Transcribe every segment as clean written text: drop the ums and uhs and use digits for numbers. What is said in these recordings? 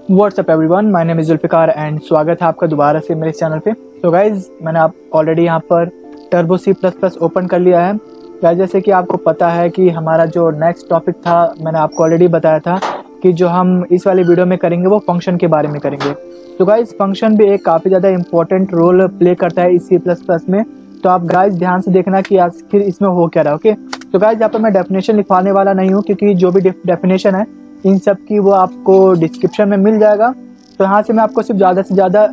WhatsApp everyone, my name is Zulfikar and स्वागत है आपका दोबारा से मेरे चैनल पे। तो गाइज़ मैंने आप ऑलरेडी यहाँ पर Turbo C plus plus open कर लिया है। गाइज़ जैसे कि आपको पता है कि हमारा जो नेक्स्ट टॉपिक था, मैंने आपको ऑलरेडी बताया था कि जो हम इस वाली वीडियो में करेंगे वो फंक्शन के बारे में करेंगे। तो गाइज़ फंक्शन भी एक काफ़ी ज़्यादा इंपॉर्टेंट रोल प्ले करता है इस सी प्लस प्लस में। तो आप गाइज़ ध्यान से देखना कि आखिर इसमें हो क्या रहा है। ओके, तो गाइज़ यहाँ पर मैं डेफिनेशन लिखवाने वाला नहीं हूँ, क्योंकि जो भी डेफिनेशन है इन सब की वो आपको डिस्क्रिप्शन में मिल जाएगा। तो यहाँ से मैं आपको सिर्फ ज़्यादा से ज़्यादा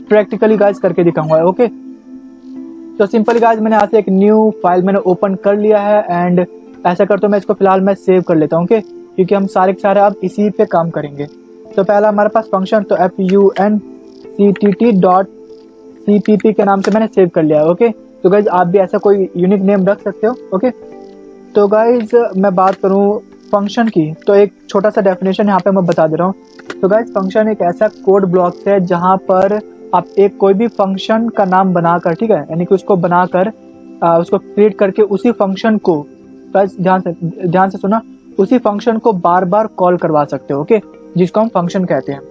प्रैक्टिकली गाइज करके दिखाऊंगा। ओके, तो सिंपली गाइज मैंने यहाँ से एक न्यू फाइल मैंने ओपन कर लिया है एंड ऐसा करता हूँ मैं इसको फिलहाल मैं सेव कर लेता हूँ। ओके, क्योंकि हम सारे के सारे अब इसी पे काम करेंगे। तो पहला हमारे पास फंक्शन तो funct.cpp के नाम से मैंने सेव कर लिया है। ओके, तो गाइज आप भी ऐसा कोई यूनिक नेम रख सकते हो। ओके, तो गाइज मैं बात करूँ फंक्शन की, तो एक छोटा सा डेफिनेशन यहाँ पे मैं बता दे रहा हूँ। तो गाइज फंक्शन एक ऐसा कोड ब्लॉक है जहाँ पर आप एक कोई भी फंक्शन का नाम बनाकर, ठीक है, यानी कि उसको बनाकर उसको क्रिएट करके उसी फंक्शन को, गाइज ध्यान से सुना, उसी फंक्शन को बार बार कॉल करवा सकते हो। ओके, जिसको हम फंक्शन कहते हैं।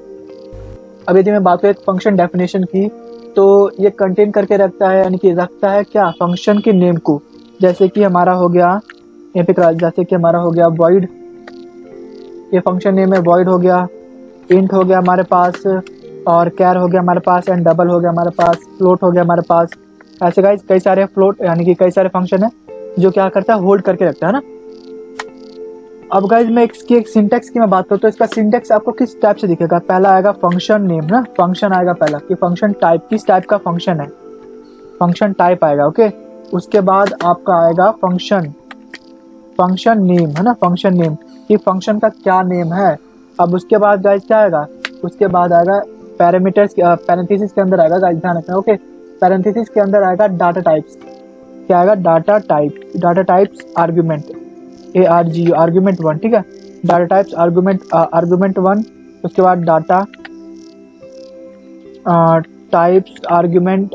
अब यदि मैं बात करूँ एक फंक्शन डेफिनेशन की, तो ये कंटेन करके रखता है, यानी कि रखता है क्या, फंक्शन के नेम को। जैसे कि हमारा हो गया यहाँ पे, जैसे कि हमारा हो गया void, ये फंक्शन नेम है, void हो गया, int हो गया हमारे पास, और char हो गया हमारे पास, एंड डबल हो गया हमारे पास, float हो गया हमारे पास। ऐसे गाइस कई सारे फ्लोट यानी कि कई सारे फंक्शन है जो क्या करता है, होल्ड करके रखता है ना। अब गाइस मैं इसकी एक सिंटेक्स की मैं बात करूँ तो इसका सिंटेक्स आपको किस टाइप से दिखेगा। पहला आएगा फंक्शन नेम ना, फंक्शन आएगा पहला कि फंक्शन टाइप किस टाइप का फंक्शन है, फंक्शन टाइप आएगा। ओके, उसके बाद आपका आएगा फंक्शन नेम है ना, फंक्शन नेम कि फंक्शन का क्या नेम है। अब उसके बाद गाइस क्या आएगा, उसके बाद आएगा पैरामीटर्स, पैरेंथेसिस के अंदर आएगा गाइस, ध्यान रखना। ओके, पैरेंथेसिस के अंदर आएगा डाटा टाइप्स, क्या आएगा, डाटा टाइप्स आर्गुमेंट, आर्गुमेंट 1, ठीक है, डाटा टाइप्स आर्गुमेंट 1। उसके बाद डाटा टाइप्स आर्गुमेंट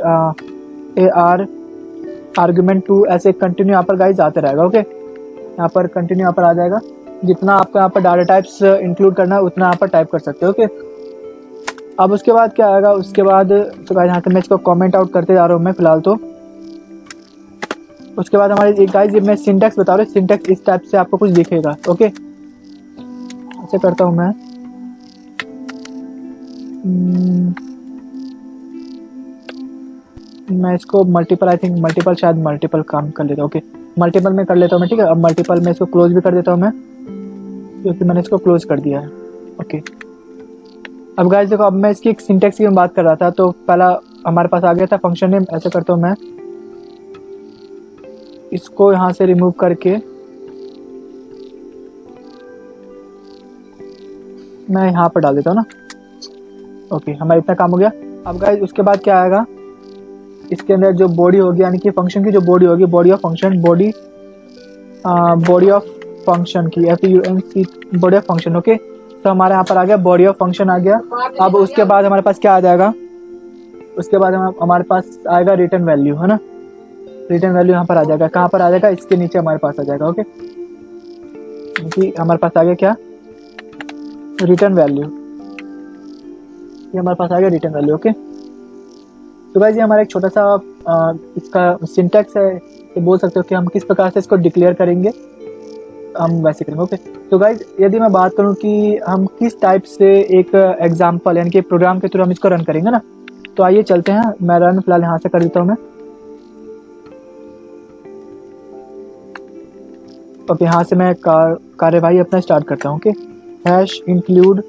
आर्गुमेंट 2, ऐसे कंटिन्यू यहाँ पर गाइस आते रहेगा। ओके, यहाँ पर कंटिन्यू यहाँ पर आ जाएगा, जितना आपको यहाँ पर डाटा टाइप्स इंक्लूड करना है उतना यहाँ पर टाइप कर सकते हो। ओके, अब उसके बाद क्या आएगा, उसके बाद तो गाइस यहाँ से मैं इसको कमेंट आउट करते जा रहा हूँ मैं फिलहाल तो। उसके बाद हमारे गाइस मैं सिंटेक्स बता रहा हूँ, सिंटेक्स इस टाइप से आपको कुछ दिखेगा। ओके, ऐसे करता हूँ मैं इसको मल्टीपल, आई थिंक मल्टीपल, शायद मल्टीपल काम कर लेता हूँ। ओके, मल्टीपल में कर लेता हूँ मैं, ठीक है। अब मल्टीपल में इसको क्लोज भी कर देता हूँ मैं, क्योंकि मैंने इसको क्लोज कर दिया है। ओके, अब गाइस देखो, अब मैं इसकी एक सिंटेक्स की बात कर रहा था, तो पहला हमारे पास आ गया था फंक्शन नेम। ऐसे करता हूँ मैं, इसको यहाँ से रिमूव करके मैं यहाँ पर डाल देता हूँ ना। ओके, हमारा इतना काम हो गया। अब गाइस उसके बाद क्या आएगा, इसके अंदर जो बॉडी होगी, यानी कि फंक्शन की जो बॉडी होगी, body of function, body of function की FUNC, body of function. Okay, तो हमारे यहाँ पर आ गया बॉडी ऑफ फंक्शन आ गया। अब उसके बाद हमारे पास क्या आ जाएगा, उसके बाद हमारे पास आएगा रिटर्न वैल्यू, है ना। रिटर्न वैल्यू यहाँ पर आ जाएगा, कहाँ पर आ जाएगा, इसके नीचे हमारे पास आ जाएगा। ओके, क्योंकि हमारे पास आ गया क्या, रिटर्न वैल्यू, ये हमारे पास आ गया रिटर्न वैल्यू। ओके, तो गाइस ये हमारा एक छोटा सा इसका सिंटेक्स है, तो बोल सकते हो कि हम किस प्रकार से इसको डिक्लेयर करेंगे, हम वैसे करेंगे। ओके, तो गाइस यदि मैं बात करूं कि हम किस टाइप से एक एग्जांपल यानी कि प्रोग्राम के थ्रू हम इसको रन करेंगे ना, तो आइए चलते हैं। मैं रन फिलहाल यहाँ से कर देता हूँ मैं। ओके, यहाँ से मैं कार्यवाही अपना स्टार्ट करता हूँ। Okay, hash include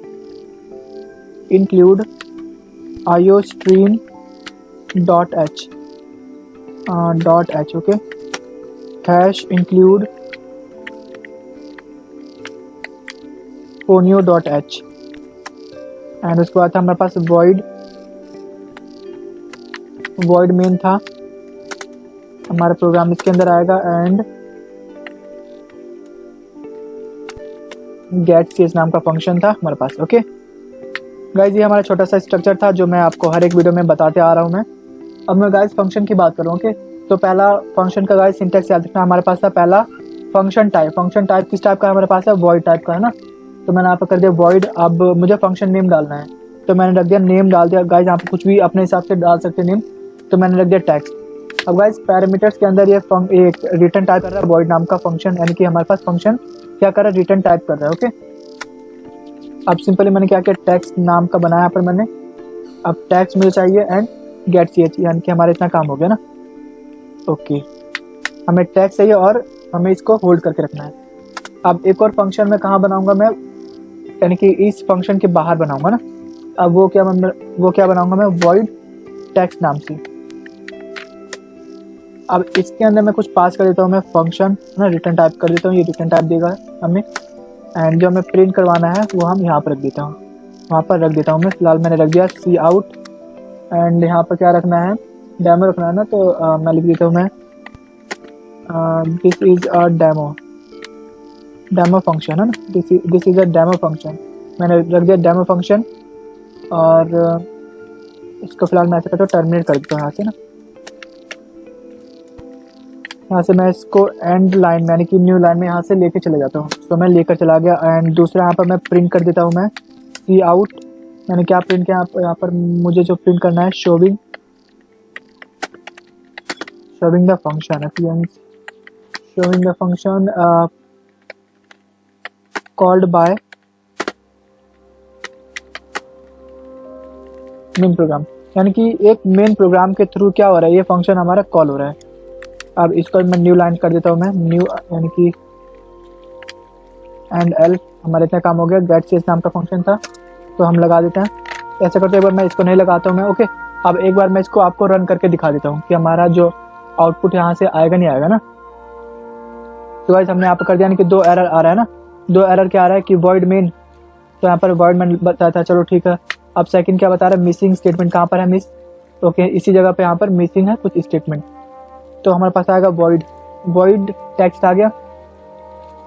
iostream dot H okay, hash include ponio dot H, and उसके बाद हमारे पास void मेन था हमारा प्रोग्राम, इसके अंदर आएगा, एंड गेट cs नाम का फंक्शन था हमारे पास। ओके गाइज, ये हमारा छोटा सा स्ट्रक्चर था जो मैं आपको हर एक वीडियो में बताते आ रहा हूँ मैं। अब मैं गाइज फंक्शन की बात करूँ। ओके, तो पहला फंक्शन का गाइज सिंटेक्स याद रखना, हमारे पास था पहला फंक्शन टाइप किस टाइप का हमारे पास है, वॉइड टाइप का, है ना। तो मैंने यहाँ पर कर दिया वॉइड। अब मुझे फंक्शन नेम डालना है, तो मैंने रख दिया नेम डाल दिया। गाइज यहाँ पे कुछ भी अपने हिसाब से डाल सकते नेम, तो मैंने रख दिया टेक्स्ट। अब गाइज पैरामीटर्स के अंदर ये एक रिटर्न टाइप कर रहा है वॉइड नाम का फंक्शन, यानी कि हमारे पास फंक्शन क्या कर रहा है, रिटर्न टाइप कर रहा है। ओके, अब सिंपली मैंने क्या किया, टेक्स्ट नाम का बनाया पर मैंने। अब टेक्स्ट मुझे चाहिए एंड गेट ch, यानी कि हमारा इतना काम हो गया ना। ओके, हमें टेक्स्ट चाहिए और हमें इसको होल्ड करके रखना है। अब एक और फंक्शन मैं कहाँ बनाऊंगा मैं, यानी कि इस फंक्शन के बाहर बनाऊंगा ना। अब वो क्या बनाऊंगा मैं, वॉइड टेक्स्ट नाम से। अब इसके अंदर मैं कुछ पास कर देता हूँ, मैं फंक्शन ना रिटर्न टाइप कर देता हूँ, ये रिटर्न टाइप देगा हमें। एंड जो हमें प्रिंट करवाना है वो हम यहाँ पर रख देता हूँ, वहाँ पर रख देता हूँ मैं। फिलहाल मैंने रख दिया सी आउट। एंड यहाँ पर क्या रखना है, डेमो रखना है ना, तो मैं लिख देता हूँ मैं this is a demo function है ना, this is a demo function. मैंने रख दिया डेमो फंक्शन। और इसको फिलहाल मैं ऐसे करता हूँ, टर्मिनेट कर देता हूँ यहाँ से ना। यहाँ से मैं इसको एंड लाइन यानी कि न्यू लाइन में यहाँ से लेके चले जाता हूँ, तो मैं लेकर चला गया। एंड दूसरा यहाँ पर मैं प्रिंट कर देता हूँ मैं सी आउट। मैंने क्या प्रिंट किया यहाँ पर मुझे जो प्रिंट करना है, showing the function, showing the function called by main program, यानी कि एक मेन प्रोग्राम के थ्रू क्या हो रहा है, ये फंक्शन हमारा कॉल हो रहा है। अब इसको मैं न्यू लाइन कर देता हूँ मैं, न्यू यानी कि एंड एल। हमारा इतना काम हो गया, गेट ch नाम का फंक्शन था तो हम लगा देते हैं। ऐसा करते एक बार मैं इसको नहीं लगाता हूँ मैं। ओके, अब एक बार मैं इसको आपको रन करके दिखा देता हूँ कि हमारा जो आउटपुट यहाँ से आएगा नहीं आएगा ना। तो गाइस हमने यहाँ पर कर दिया, यानी कि 2 एरर आ रहा है ना। 2 एरर क्या आ रहा है कि वॉइड मेन, तो यहाँ पर वॉइड मेन बताया था, चलो ठीक है। अब सेकंड क्या बता रहा है, मिसिंग स्टेटमेंट कहाँ पर है, मिस। ओके, इसी जगह पे यहाँ पर मिसिंग है कुछ स्टेटमेंट, तो हमारे पास आएगा वॉइड टेक्स्ट आ गया।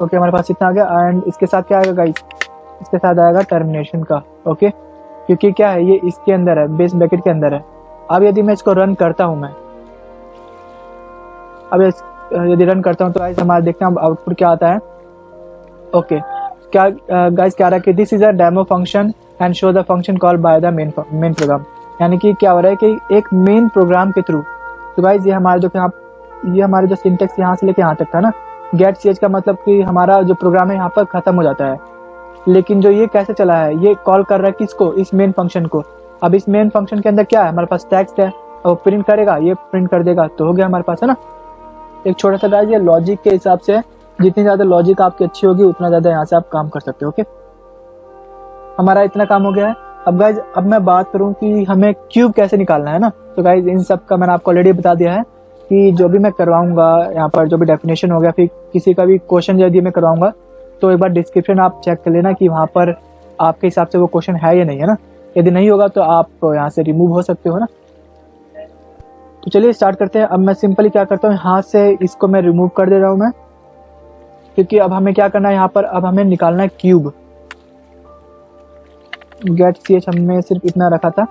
ओके, हमारे पास इतना आ गया। एंड इसके साथ क्या आएगा गाइस, इसके साथ आएगा टर्मिनेशन का। ओके, क्योंकि क्या है, ये इसके अंदर है, बेस ब्रैकेट के अंदर है। अब यदि मैं इसको रन करता हूँ मैं, अब यदि रन करता हूँ तो गाइस हमारा देखते हैं आउटपुट क्या आता है। ओके, क्या गाइस क्या रहा है कि this is a demo function and show the function call by the main program, यानी कि क्या हो रहा है कि एक मेन प्रोग्राम के थ्रू। तो गाइस ये हमारे जो सिंटेक्स यहाँ से लेके यहाँ तक था ना, गेट ch का मतलब कि हमारा जो प्रोग्राम है यहाँ पर खत्म हो जाता है। लेकिन जो ये कैसे चला है, ये कॉल कर रहा है किसको, इस मेन फंक्शन को। अब इस मेन फंक्शन के अंदर क्या है, हमारे पास टेक्स्ट है, और प्रिंट करेगा, ये प्रिंट कर देगा, तो हो गया हमारे पास है ना। एक छोटा सा गाइस ये लॉजिक के हिसाब से, जितनी ज्यादा लॉजिक आपकी अच्छी होगी उतना ज्यादा यहाँ से आप काम कर सकते हो। ओके, हमारा इतना काम हो गया है। अब गाइज अब मैं बात करूं कि हमें क्यूब कैसे निकालना है ना, तो गाइज इन सब का मैंने आपको ऑलरेडी बता दिया है कि जो भी मैं करवाऊंगा यहाँ पर, जो भी डेफिनेशन हो गया, फिर किसी का भी क्वेश्चन यदि मैं करवाऊंगा तो एक बार डिस्क्रिप्शन आप चेक कर लेना कि वहाँ पर आपके हिसाब से वो क्वेश्चन है या नहीं है ना। यदि नहीं होगा तो आप यहाँ से रिमूव हो सकते हो ना। तो चलिए स्टार्ट करते हैं। अब मैं सिंपली क्या करता हूँ, हाथ से इसको मैं रिमूव कर दे रहा हूँ मैं, क्योंकि अब हमें क्या करना है यहाँ पर, अब हमें निकालना है क्यूब। गेट ch हमने सिर्फ इतना रखा था।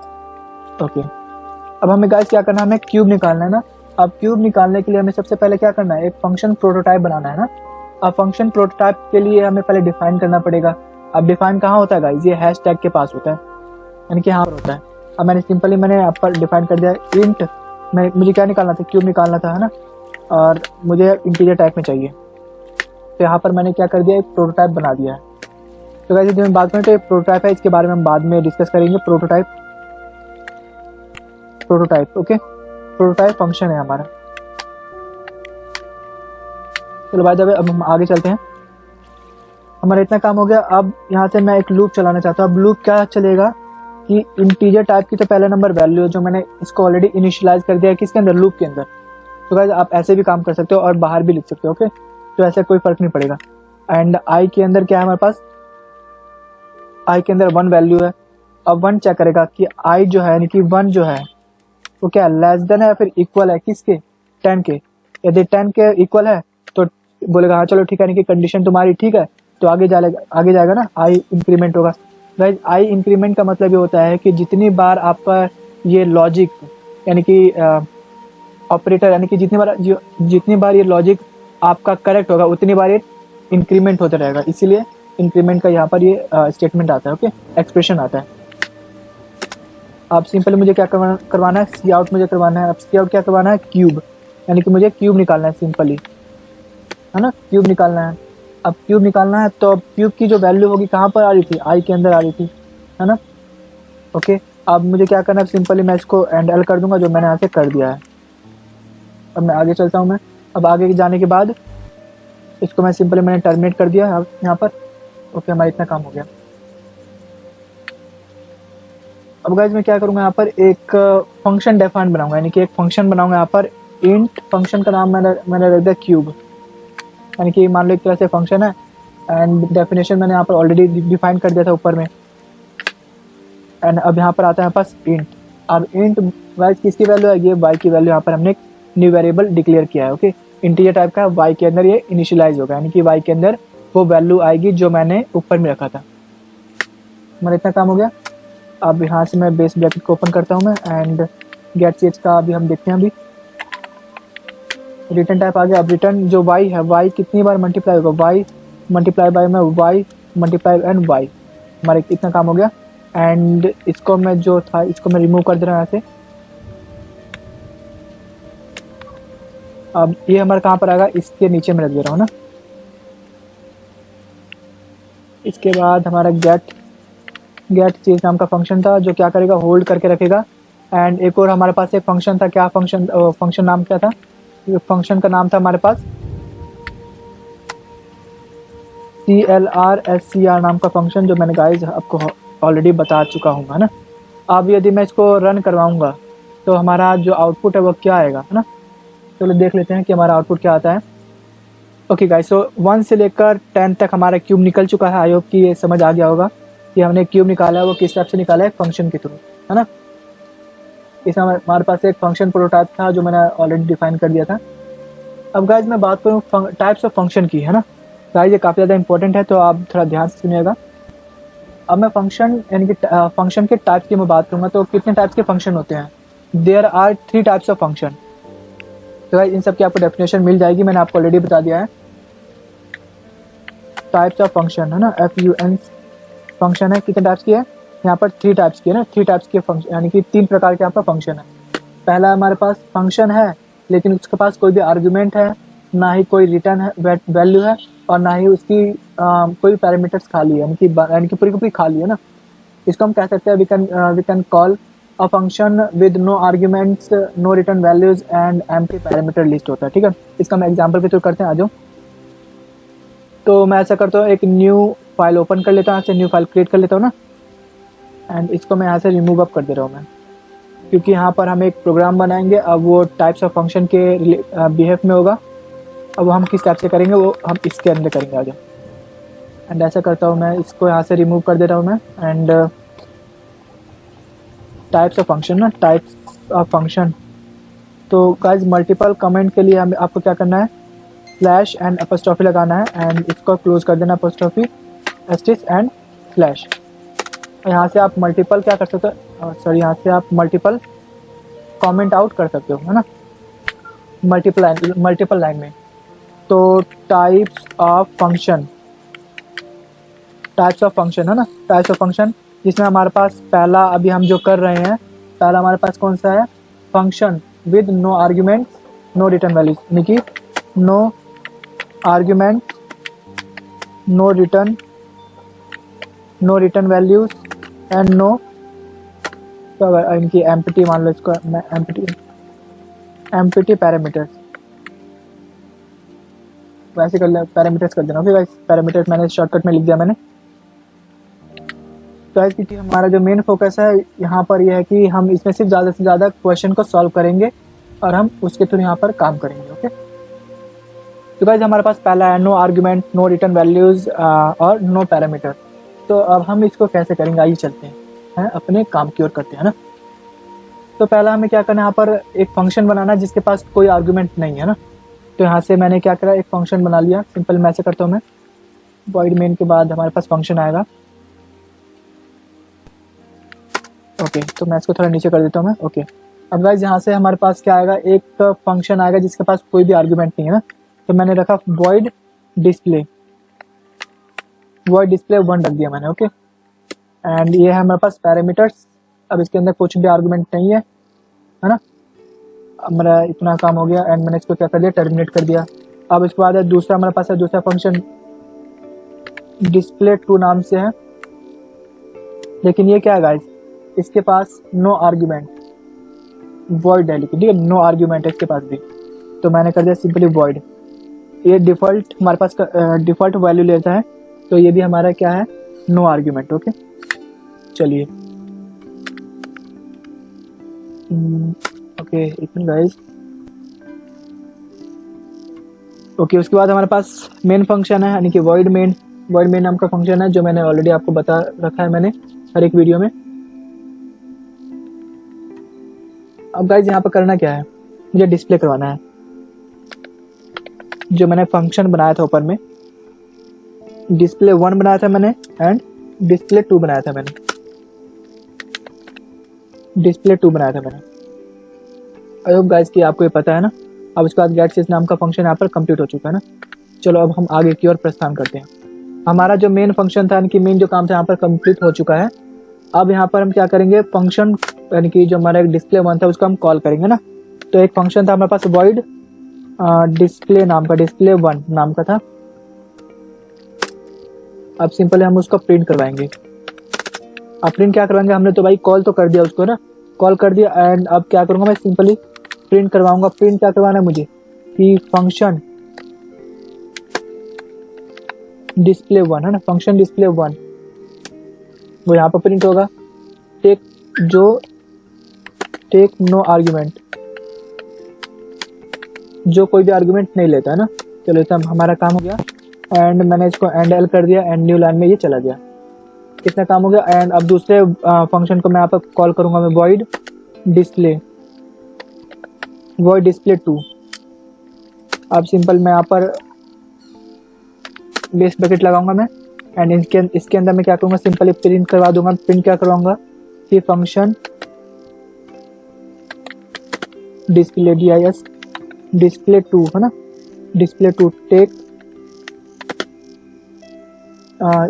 ओके, अब हमें गाइस क्या करना है, हमें क्यूब निकालना है ना। अब क्यूब निकालने के लिए हमें सबसे पहले क्या करना है, एक फंक्शन प्रोटोटाइप बनाना है ना। अब फंक्शन प्रोटोटाइप के लिए हमें पहले डिफाइन करना पड़ेगा। अब डिफाइन कहाँ होता है गाइस, ये हैश टैग के पास होता है, यानी कि यहाँ पर होता है। अब मैंने यहाँ पर डिफाइन कर दिया इंट। मुझे क्या निकालना था, क्यूब निकालना था है ना, और मुझे इंटीजर टाइप में चाहिए, तो यहाँ पर मैंने क्या कर दिया, एक प्रोटोटाइप बना दिया है। तो गाइस यदि हम बात करें तो ये प्रोटोटाइप है, इसके बारे में हम बाद में डिस्कस करेंगे। प्रोटोटाइप ओके, प्रोटोटाइप फंक्शन है हमारा। चलो भाई अब हम आगे चलते हैं। हमारा इतना काम हो गया। अब यहाँ से मैं एक लूप चलाना चाहता हूँ। अब लूप क्या चलेगा कि इंटीजर टाइप की तो पहला नंबर वैल्यू है, जो मैंने इसको ऑलरेडी इनिशियलाइज कर दिया है किसके अंदर, लूप के अंदर। तो गाइस आप ऐसे भी काम कर सकते हो और बाहर भी लिख सकते हो। ओके, तो ऐसे कोई फर्क नहीं पड़ेगा। एंड आई के अंदर क्या है हमारे पास, आई के अंदर 1 वैल्यू है। अब 1 चेक करेगा कि आई जो है, यानी कि 1 जो है वो क्या लेस देन है या फिर इक्वल है किसके, 10 के। यदि 10 के इक्वल है तो बोलेगा हाँ चलो ठीक है, यानी कि कंडीशन तुम्हारी ठीक है, तो आगे जाएगा ना, आई इंक्रीमेंट होगा। गाइस आई इंक्रीमेंट का मतलब ये होता है कि जितनी बार आपका ये लॉजिक यानी कि ऑपरेटर, यानी कि जितनी बार ये लॉजिक आपका करेक्ट होगा उतनी बार ये इंक्रीमेंट होता रहेगा। इसीलिए इंक्रीमेंट का यहाँ पर ये स्टेटमेंट आता है, ओके, एक्सप्रेशन आता है। अब सिंपली मुझे क्या करवाना है, सी आउट मुझे करवाना है। अब सी आउट क्या करवाना है, क्यूब, यानी कि मुझे क्यूब निकालना है सिंपली, है ना, क्यूब निकालना है। अब क्यूब निकालना है तो अब क्यूब की जो वैल्यू होगी कहाँ पर आ रही थी, आई के अंदर आ रही थी, है ना, ओके। अब मुझे क्या करना है, सिंपली मैं इसको एंड एल कर दूंगा जो मैंने यहाँ से कर दिया है। अब मैं आगे चलता हूँ मैं। अब आगे जाने के बाद इसको मैं सिंपली मैंने टर्मिनेट कर दिया यहाँ पर, ओके, हमारा इतना काम हो गया। अब गाइज मैं क्या करूँगा, यहाँ पर एक फंक्शन डिफाइन बनाऊंगा, यानी कि एक फंक्शन बनाऊंगा यहाँ पर। इंट फंक्शन का नाम मैंने रख दिया क्यूब, यानी कि मान लो एक तरह से फंक्शन है, एंड डेफिनेशन मैंने यहाँ पर ऑलरेडी डिफाइन कर दिया था ऊपर में। एंड अब यहाँ पर आता है पास इंट। अब इंट वाइज किसकी वैल्यू है, ये वाई की वैल्यू यहाँ पर हमने एक न्यू वेरिएबल डिक्लेयर किया है, ओके। इंटीजर टाइप का वाई के अंदर ये इनिशियलाइज होगा, यानी कि वाई के अंदर वो वैल्यू आएगी जो मैंने ऊपर में रखा था। हमारा इतना काम हो गया। अब यहाँ से मैं बेस ब्रैकेट को ओपन करता हूँ मैं, एंड गेट चीज का अभी हम देखते हैं। अभी रिटर्न टाइप आ गया। अब रिटर्न जो वाई है, वाई कितनी बार मल्टीप्लाई होगा, वाई मल्टीप्लाई बाय में वाई मल्टीप्लाई एंड वाई। हमारा इतना काम हो गया। एंड इसको मैं जो था इसको मैं रिमूव कर दे रहा हूँ यहाँ से। अब ये हमारा कहाँ पर आएगा, इसके नीचे में रख दे रहा हूँ ना। इसके बाद हमारा गेट चीज नाम का फंक्शन था जो क्या करेगा, होल्ड करके रखेगा। एंड एक और हमारे पास एक फंक्शन था, क्या फंक्शन नाम क्या था, फंक्शन का नाम था हमारे पास CLRSCR नाम का फंक्शन, जो मैंने गाइस आपको ऑलरेडी बता चुका हूँ, है ना। अब यदि मैं इसको रन करवाऊंगा तो हमारा जो आउटपुट है वो क्या आएगा, है ना। चलो देख लेते हैं कि हमारा आउटपुट क्या आता है। ओके गाइस, सो 1 से लेकर 10 तक हमारा क्यूब निकल चुका है। आई होप कि ये समझ आ गया होगा कि हमने क्यूब निकाला है वो किस टाइप से निकाला है, फंक्शन के थ्रू, है ना। इसमें हमारे पास एक फंक्शन प्रोटोटाइप था जो मैंने ऑलरेडी डिफाइन कर दिया था। अब गाइज मैं बात करूँ टाइप्स ऑफ फंक्शन की, है ना। गाइज ये काफ़ी ज़्यादा इंपॉर्टेंट है तो आप थोड़ा ध्यान से सुनिएगा। अब मैं फंक्शन यानी कि फंक्शन के टाइप की मैं बात करूँगा तो कितने टाइप्स के फंक्शन होते हैं, there are 3 types of function. तो गाइज इन सब की आपको डेफिनेशन मिल जाएगी, मैंने आपको ऑलरेडी बता दिया है। टाइप्स ऑफ फंक्शन, है ना, FUN फंक्शन है, कितने टाइप्स की है यहाँ पर, 3 टाइप्स की है ना। 3 टाइप्स के फंक्शन यानी कि 3 प्रकार के यहाँ पर फंक्शन है। पहला हमारे पास फंक्शन है लेकिन उसके पास कोई भी आर्गुमेंट है, ना ही कोई रिटर्न है वैल्यू है, और ना ही उसकी कोई पैरामीटर्स खाली है, यानी कि पूरी की पूरी खाली है ना। इसको हम कह सकते हैं we can call a function with no arguments, no return values and empty parameter list होता है, ठीक है। इसका मैं एग्जांपल के थ्रू करते हैं, आ जाओ। तो मैं ऐसा करता हूँ, एक न्यू फाइल ओपन कर लेता हूँ, यहाँ से न्यू फाइल क्रिएट कर लेता हूँ ना। एंड इसको मैं यहाँ से रिमूव अप कर दे रहा हूँ मैं, क्योंकि यहाँ पर हम एक प्रोग्राम बनाएंगे। अब वो टाइप्स ऑफ फंक्शन के बिहेव में होगा। अब वो हम किस टाइप से करेंगे वो हम इसके अंदर करेंगे, आगे। एंड ऐसा करता हूँ मैं, इसको यहाँ से रिमूव कर दे रहा हूँ मैं। एंड टाइप्स ऑफ फंक्शन ना, टाइप्स ऑफ फंक्शन। तो गाइज मल्टीपल कमेंट के लिए हमें आपको क्या करना है, स्लैश एंड अपस्ट्रॉफी लगाना है, एंड इसको क्लोज कर देना, अपस्ट्रॉफी एस्टिस एंड स्लैश। यहाँ से आप मल्टीपल क्या कर सकते हो, सॉरी, यहाँ से आप मल्टीपल कमेंट आउट कर सकते हो, है ना, मल्टीपल लाइन में। तो टाइप्स ऑफ फंक्शन है ना, टाइप्स ऑफ फंक्शन, जिसमें हमारे पास पहला अभी हम जो कर रहे हैं, पहला हमारे पास कौन सा है, function with no argument no return values, यानी कि no argument no return values and no, इनकी एम्प्टी मान लो, इसको एम्प्टी पैरामीटर्स, वैसे कर ले, पैरामीटर्स कर देना। ओके गाइस, पैरामीटर्स मैंने शॉर्टकट में लिख दिया मैंने। तो गाइस क्योंकि हमारा जो मेन फोकस है यहाँ पर यह है कि हम इसमें सिर्फ ज़्यादा से ज़्यादा क्वेश्चन को सॉल्व करेंगे और हम उसके थ्रू यहाँ पर काम करेंगे, ओके। तो गाइस हमारे पास पहला है no argument no return values और नो पैरामीटर। तो अब हम इसको कैसे करेंगे, आइए चलते हैं अपने काम की ओर करते हैं ना। तो पहला हमें क्या करना है, यहाँ पर एक फंक्शन बनाना जिसके पास कोई आर्ग्यूमेंट नहीं है ना। तो यहाँ से मैंने क्या करा, एक फंक्शन बना लिया। सिंपल मैं ऐसे करता हूँ मैं, वॉइड मेन के बाद हमारे पास फंक्शन आएगा, ओके। तो मैं इसको थोड़ा नीचे कर देता हूँ मैं, ओके। अब गाइस यहाँ से हमारे पास क्या आएगा, एक फंक्शन आएगा जिसके पास कोई भी आर्ग्यूमेंट नहीं है ना। तो मैंने रखा वॉइड डिस्प्ले, वॉइड डिस्प्ले 1 रख दिया मैंने। ओके, एंड ये है हमारे पास पैरामीटर्स। अब इसके अंदर कुछ भी आर्गुमेंट नहीं है ना। अब मेरा इतना काम हो गया एंड मैंने इसको क्या कर दिया, टर्मिनेट कर दिया। अब इसके बाद दूसरा हमारे पास है दूसरा फंक्शन डिस्प्ले 2 नाम से है, लेकिन ये क्या है गाइस, इसके पास नो आर्ग्यूमेंट, वॉइड है लेकिन, ठीक है, नो आर्ग्यूमेंट है इसके पास भी। तो मैंने कर दिया सिंपली वॉइड। ये डिफॉल्ट हमारे पास डिफॉल्ट वैल्यू लेता है, तो ये भी हमारा क्या है, नो आर्ग्यूमेंट। ओके, चलिए ओके, एक मिनट गाइस। ओके, उसके बाद हमारे पास मेन फंक्शन है, यानी कि वॉइड मेन। वॉइड मेन नाम का फंक्शन है जो मैंने ऑलरेडी आपको बता रखा है मैंने हर एक वीडियो में। अब गाइस यहाँ पर करना क्या है, मुझे डिस्प्ले करवाना है जो मैंने फंक्शन बनाया था ऊपर में। डिस्प्ले 1 बनाया था मैंने एंड डिस्प्ले 2 बनाया था मैंने। डिस्प्ले 2 बनाया था मैंने। आई होप गाइस कि आपको ये पता है ना। अब उसके बाद गेटसिस नाम का फंक्शन यहाँ पर कंप्लीट हो चुका है ना। चलो अब हम आगे की ओर प्रस्थान करते हैं। हमारा जो मेन फंक्शन था, यानी कि मेन जो काम था यहाँ पर कंप्लीट हो चुका है। अब यहाँ पर हम क्या करेंगे, फंक्शन यानी कि जो हमारा एक डिस्प्ले 1 था उसको हम कॉल करेंगे ना। तो एक फंक्शन था हमारे पास वॉइड डिस्प्ले नाम का, डिस्प्ले 1 नाम का था। अब सिंपली हम उसको प्रिंट करवाएंगे। अब प्रिंट क्या करवाएंगे, हमने तो भाई कॉल तो कर दिया उसको ना, कॉल कर दिया एंड अब क्या करूंगा मैं, सिंपली प्रिंट करवाऊंगा। प्रिंट क्या करवाना है मुझे, कि फंक्शन डिस्प्ले 1 है ना, फंक्शन डिस्प्ले 1 वो यहाँ पर प्रिंट होगा। टेक नो आर्ग्यूमेंट, जो कोई भी आर्ग्यूमेंट नहीं लेता है ना। चलो इतना हमारा काम हो गया एंड मैंने इसको एंड एल कर दिया एंड न्यू लाइन में ये चला गया। कितना काम हो गया। एंड अब दूसरे फंक्शन को मैं यहाँ पर कॉल करूंगा मैं, वॉइड डिस्प्ले 2। अब सिंपल मैं यहाँ पर बेस बकेट लगाऊंगा मैं एंड इसके अंदर मैं क्या करूंगा, सिंपली प्रिंट करवा दूंगा। प्रिंट क्या करवाऊंगा कि फंक्शन डिस्प्ले DIS डिस्प्ले 2 है ना, डिस्प्ले 2 टेक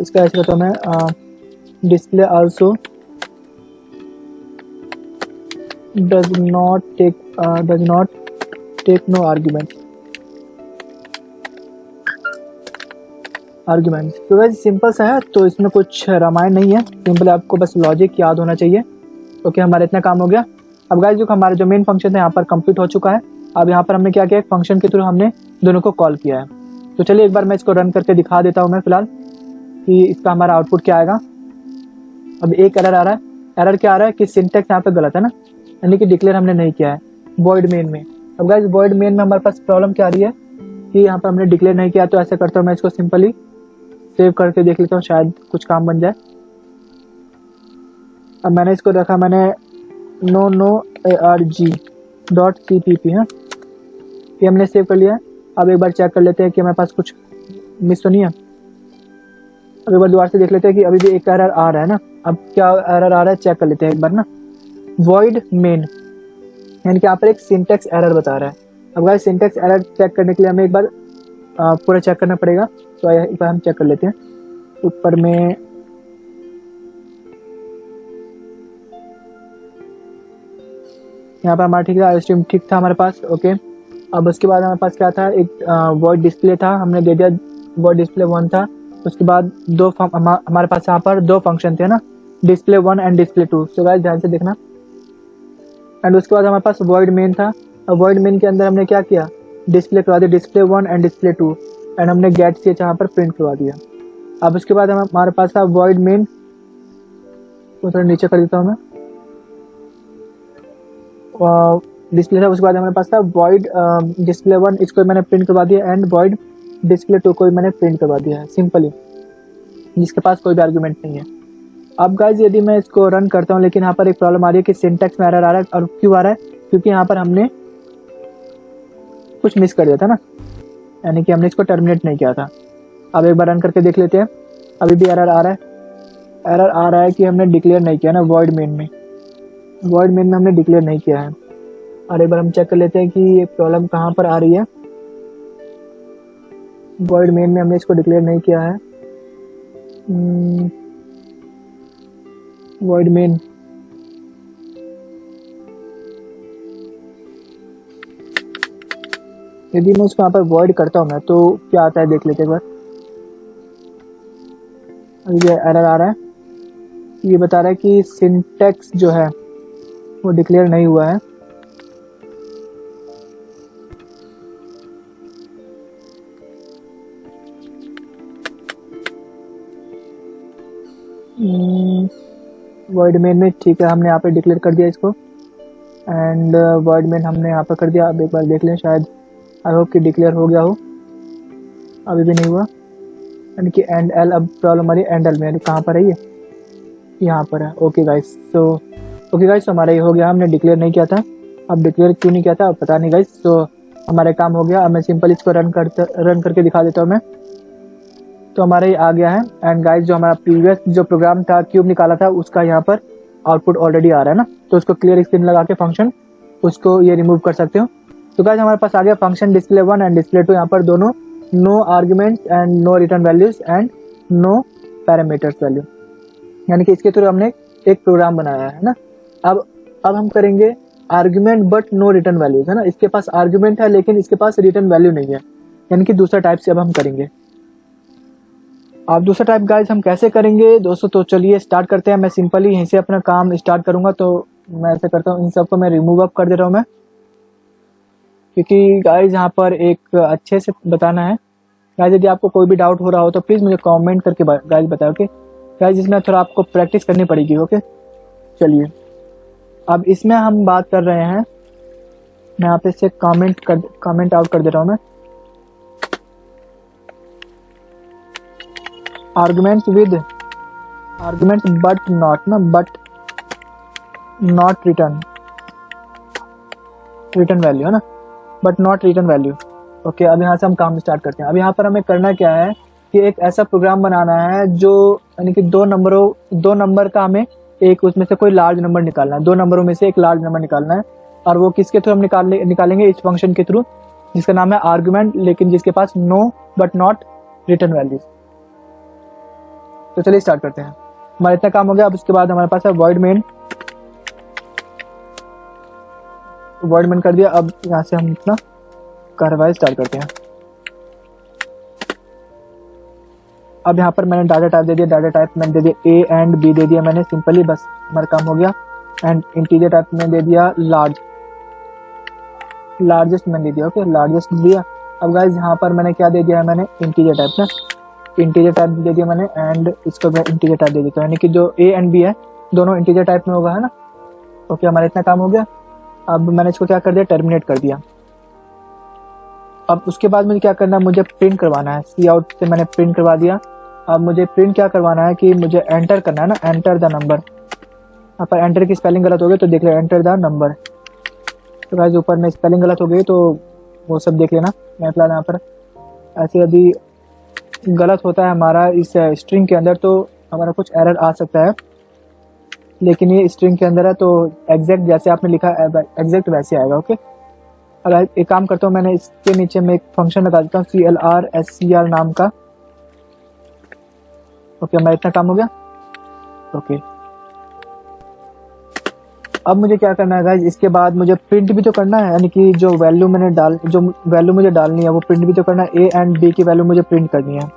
इसका ऐसे बताऊँ मैं, display also does not take no arguments. तो वैसे सिंपल सा है, तो इसमें कुछ रामायण नहीं है, सिंपल आपको बस लॉजिक याद होना चाहिए। ओके, हमारा इतना काम हो गया। अब गाइस जो हमारा जो मेन फंक्शन है यहाँ पर कंप्लीट हो चुका है। अब यहाँ पर हमने क्या किया, फंक्शन के थ्रू हमने दोनों को कॉल किया है। तो चलिए एक बार मैं इसको रन करके दिखा देता हूँ मैं फिलहाल कि इसका हमारा आउटपुट क्या आएगा। अब एक एरर आ रहा है। एरर क्या आ रहा है कि सिंटेक्स यहाँ पे गलत है ना, यानी कि डिक्लेयर हमने नहीं किया है वॉइड मेन में। अब गाइस वॉइड मेन में हमारे पास प्रॉब्लम क्या आ रही है कि यहाँ पर हमने डिक्लेयर नहीं किया। तो ऐसे करता हूँ मैं, इसको सिंपली सेव करके देख लेता हूँ, शायद कुछ काम बन जाए। अब मैंने इसको रखा, मैंने arg.cpp है, ये हमने सेव कर लिया है। अब एक बार चेक कर लेते हैं कि हमारे पास कुछ मिस तो नहीं है। अब एक बार दोबारा से देख लेते हैं कि अभी भी एक एरर आ रहा है ना। अब क्या एरर आ रहा है चेक कर लेते हैं एक बार ना। वॉइड मेन यानी कि यहाँ पर एक सिंटेक्स एरर बता रहा है। अब गाइस सिंटेक्स एरर चेक करने के लिए हमें एक बार पूरा चेक करना पड़ेगा। तो एक बार हम चेक कर लेते हैं। ऊपर में यहाँ पर हमारा ठीक था, स्ट्रीम ठीक था हमारे पास। ओके, अब उसके बाद हमारे पास क्या था, एक वॉइड डिस्प्ले था, हमने दे दिया वॉइड डिस्प्ले 1 था। उसके बाद हमारे पास यहाँ पर 2 फंक्शन थे ना, display 1 and display 2। So guys ध्यान से देखना। एंड उसके बाद हमारे पास वॉइड मेन था। अब वॉइड मेन के अंदर हमने क्या किया, डिस्प्ले करवा दिया डिस्प्ले 1 एंड डिस्प्ले 2 एंड हमने गेट ch यहाँ पर प्रिंट करवा दिया। अब उसके बाद हमारे पास था वॉइड मेन, तो थोड़ा नीचे कर देता हूँ मैं, डिस्प्ले था। उसके बाद हमारे पास था वॉइड डिस्प्ले 1, इसको मैंने प्रिंट करवा दिया एंड वॉइड डिस्प्ले 2 को मैंने प्रिंट करवा दिया है सिंपली, जिसके पास कोई भी आर्गुमेंट नहीं है। अब गाइस यदि मैं इसको रन करता हूँ, लेकिन यहाँ पर एक प्रॉब्लम आ रही है कि सिंटैक्स में एरर आ रहा है। और क्यों आ रहा है, क्योंकि यहाँ पर हमने कुछ मिस कर दिया था ना, यानी कि हमने इसको टर्मिनेट नहीं किया था। अब एक बार रन करके देख लेते हैं। अभी भी एरर आ रहा है। एरर आ रहा है कि हमने डिक्लेयर नहीं किया ना वॉइड मेन में, वॉइड मेन में हमने डिक्लेयर नहीं किया है। और एक बार हम चेक कर लेते हैं कि ये प्रॉब्लम कहाँ पर आ रही है। वॉइड मेन में हमने इसको डिक्लेयर नहीं किया है। वॉइड मेन, यदि मैं उसको यहाँ पर वॉइड करता हूँ मैं तो क्या आता है देख लेते एक बार। ये एरर आ रहा है, ये बता रहा है कि सिंटैक्स जो है वो डिक्लेयर नहीं हुआ है। वॉइड मेन में ठीक है, हमने यहाँ पे डिक्लेयर कर दिया इसको, एंड वॉइड मेन हमने यहाँ पर कर दिया। अब एक बार देख लें, शायद आई होप कि डिक्लेयर हो गया हो, अभी भी नहीं हुआ। यानी कि एंड एल, अब प्रॉब्लम आ रही है एंड एल में, कहाँ पर है ये, यहाँ पर है। ओके गाइस, तो ओके गाइस, हमारा ये हो गया, हमने डिक्लेयर नहीं किया था। अब डिक्लेयर क्यों नहीं किया था पता नहीं गाइस, तो हमारा काम हो गया। अब मैं सिंपल इसको रन करके दिखा देता हूँ मैं। तो हमारा ये आ गया है, एंड गाइस जो हमारा प्रीवियस जो प्रोग्राम था, क्यूब निकाला था, उसका यहाँ पर आउटपुट ऑलरेडी आ रहा है ना। तो उसको क्लियर स्क्रीन लगा के फंक्शन उसको ये रिमूव कर सकते हो। तो गाइस हमारे पास आ गया फंक्शन डिस्प्ले 1 एंड डिस्प्ले 2, यहाँ पर दोनों no arguments and no return values and no parameters value, यानी कि इसके थ्रू हमने एक प्रोग्राम बनाया है ना। अब हम करेंगे argument but no return values, है ना। इसके पास आर्ग्यूमेंट है लेकिन इसके पास रिटर्न वैल्यू नहीं है, यानी कि दूसरा टाइप से अब हम करेंगे। अब दूसरा टाइप गाइस हम कैसे करेंगे दोस्तों, तो चलिए स्टार्ट करते हैं। मैं सिंपली यहीं से अपना काम स्टार्ट करूंगा, तो मैं ऐसे करता हूँ, इन सबको मैं रिमूव अप कर दे रहा हूँ मैं, क्योंकि गाइस यहाँ पर एक अच्छे से बताना है। गाइस यदि आपको कोई भी डाउट हो रहा हो तो प्लीज़ मुझे कमेंट करके गाइस बताओ, ओके गाइस, इसमें थोड़ा आपको प्रैक्टिस करनी पड़ेगी। ओके चलिए, अब इसमें हम बात कर रहे हैं, मैं यहाँ पे से कमेंट आउट कर दे रहा हूँ मैं, arguments with arguments but not ना, बट नॉट रिटर्न वैल्यू, है ना, but not return value. Okay, अब यहाँ से हम काम स्टार्ट करते हैं। अब यहाँ पर हमें करना क्या है कि एक ऐसा प्रोग्राम बनाना है जो, यानी कि दो नंबर का हमें एक उसमें से कोई लार्ज नंबर निकालना है, दो नंबरों में से एक लार्ज नंबर निकालना है। और वो किसके थ्रू हम निकालेंगे, इस फंक्शन के थ्रू जिसका नाम है आर्गुमेंट, लेकिन जिसके पास no but not return values. तो चलिए स्टार्ट करते हैं। हमारा इतना काम हो गया। अब उसके बाद हमारे पास है वॉइड मेन कर दिया। अब यहाँ से हम अपना कार्रवाई स्टार्ट करते हैं। अब यहाँ पर मैंने डाटा टाइप दे दिया, डाटा टाइप मैंने दे दिया ए एंड बी दे दिया मैंने सिंपली, बस हमारा काम हो गया। एंड इंटीजर टाइप में दे दिया लार्जेस्ट मैंने दे दिया, ओके लार्जेस्ट दिया। अब गाइस यहाँ पर मैंने क्या दे दिया है, मैंने इंटीजर टाइप ना, इंटीजर टाइप दे दिया मैंने, एंड इसको मैं इंटीजर टाइप दे देता हूँ, यानी कि जो ए एंड बी है दोनों इंटीजर टाइप में होगा, है ना। ओके, हमारा इतना काम हो गया। अब मैंने इसको क्या कर दिया, टर्मिनेट कर दिया। अब उसके बाद मुझे क्या करना है, मुझे प्रिंट करवाना है, सी आउट से मैंने प्रिंट करवा दिया। अब मुझे प्रिंट क्या करवाना है कि मुझे एंटर करना है ना, एंटर द नंबर। यहाँ पर एंटर की स्पेलिंग गलत हो गई तो देख लेना, एंटर द नंबर। तो गाइस ऊपर में स्पेलिंग गलत हो गई तो वो सब देख लेना। मैं फिलहाल यहाँ पर ऐसे यदि गलत होता है हमारा इस स्ट्रिंग के अंदर तो हमारा कुछ एरर आ सकता है, लेकिन ये स्ट्रिंग के अंदर है तो एग्जैक्ट जैसे आपने लिखा एग्जैक्ट वैसे आएगा। ओके, अब एक काम करता हूँ, मैंने इसके नीचे में एक फंक्शन लगा देता हूँ CLRSCR नाम का। ओके, हमारा इतना काम हो गया। ओके, अब मुझे क्या करना है गाइस, इसके बाद मुझे प्रिंट भी तो करना है, यानी कि जो वैल्यू मुझे डालनी है वो प्रिंट भी तो करना है। ए एंड बी की वैल्यू मुझे प्रिंट करनी है,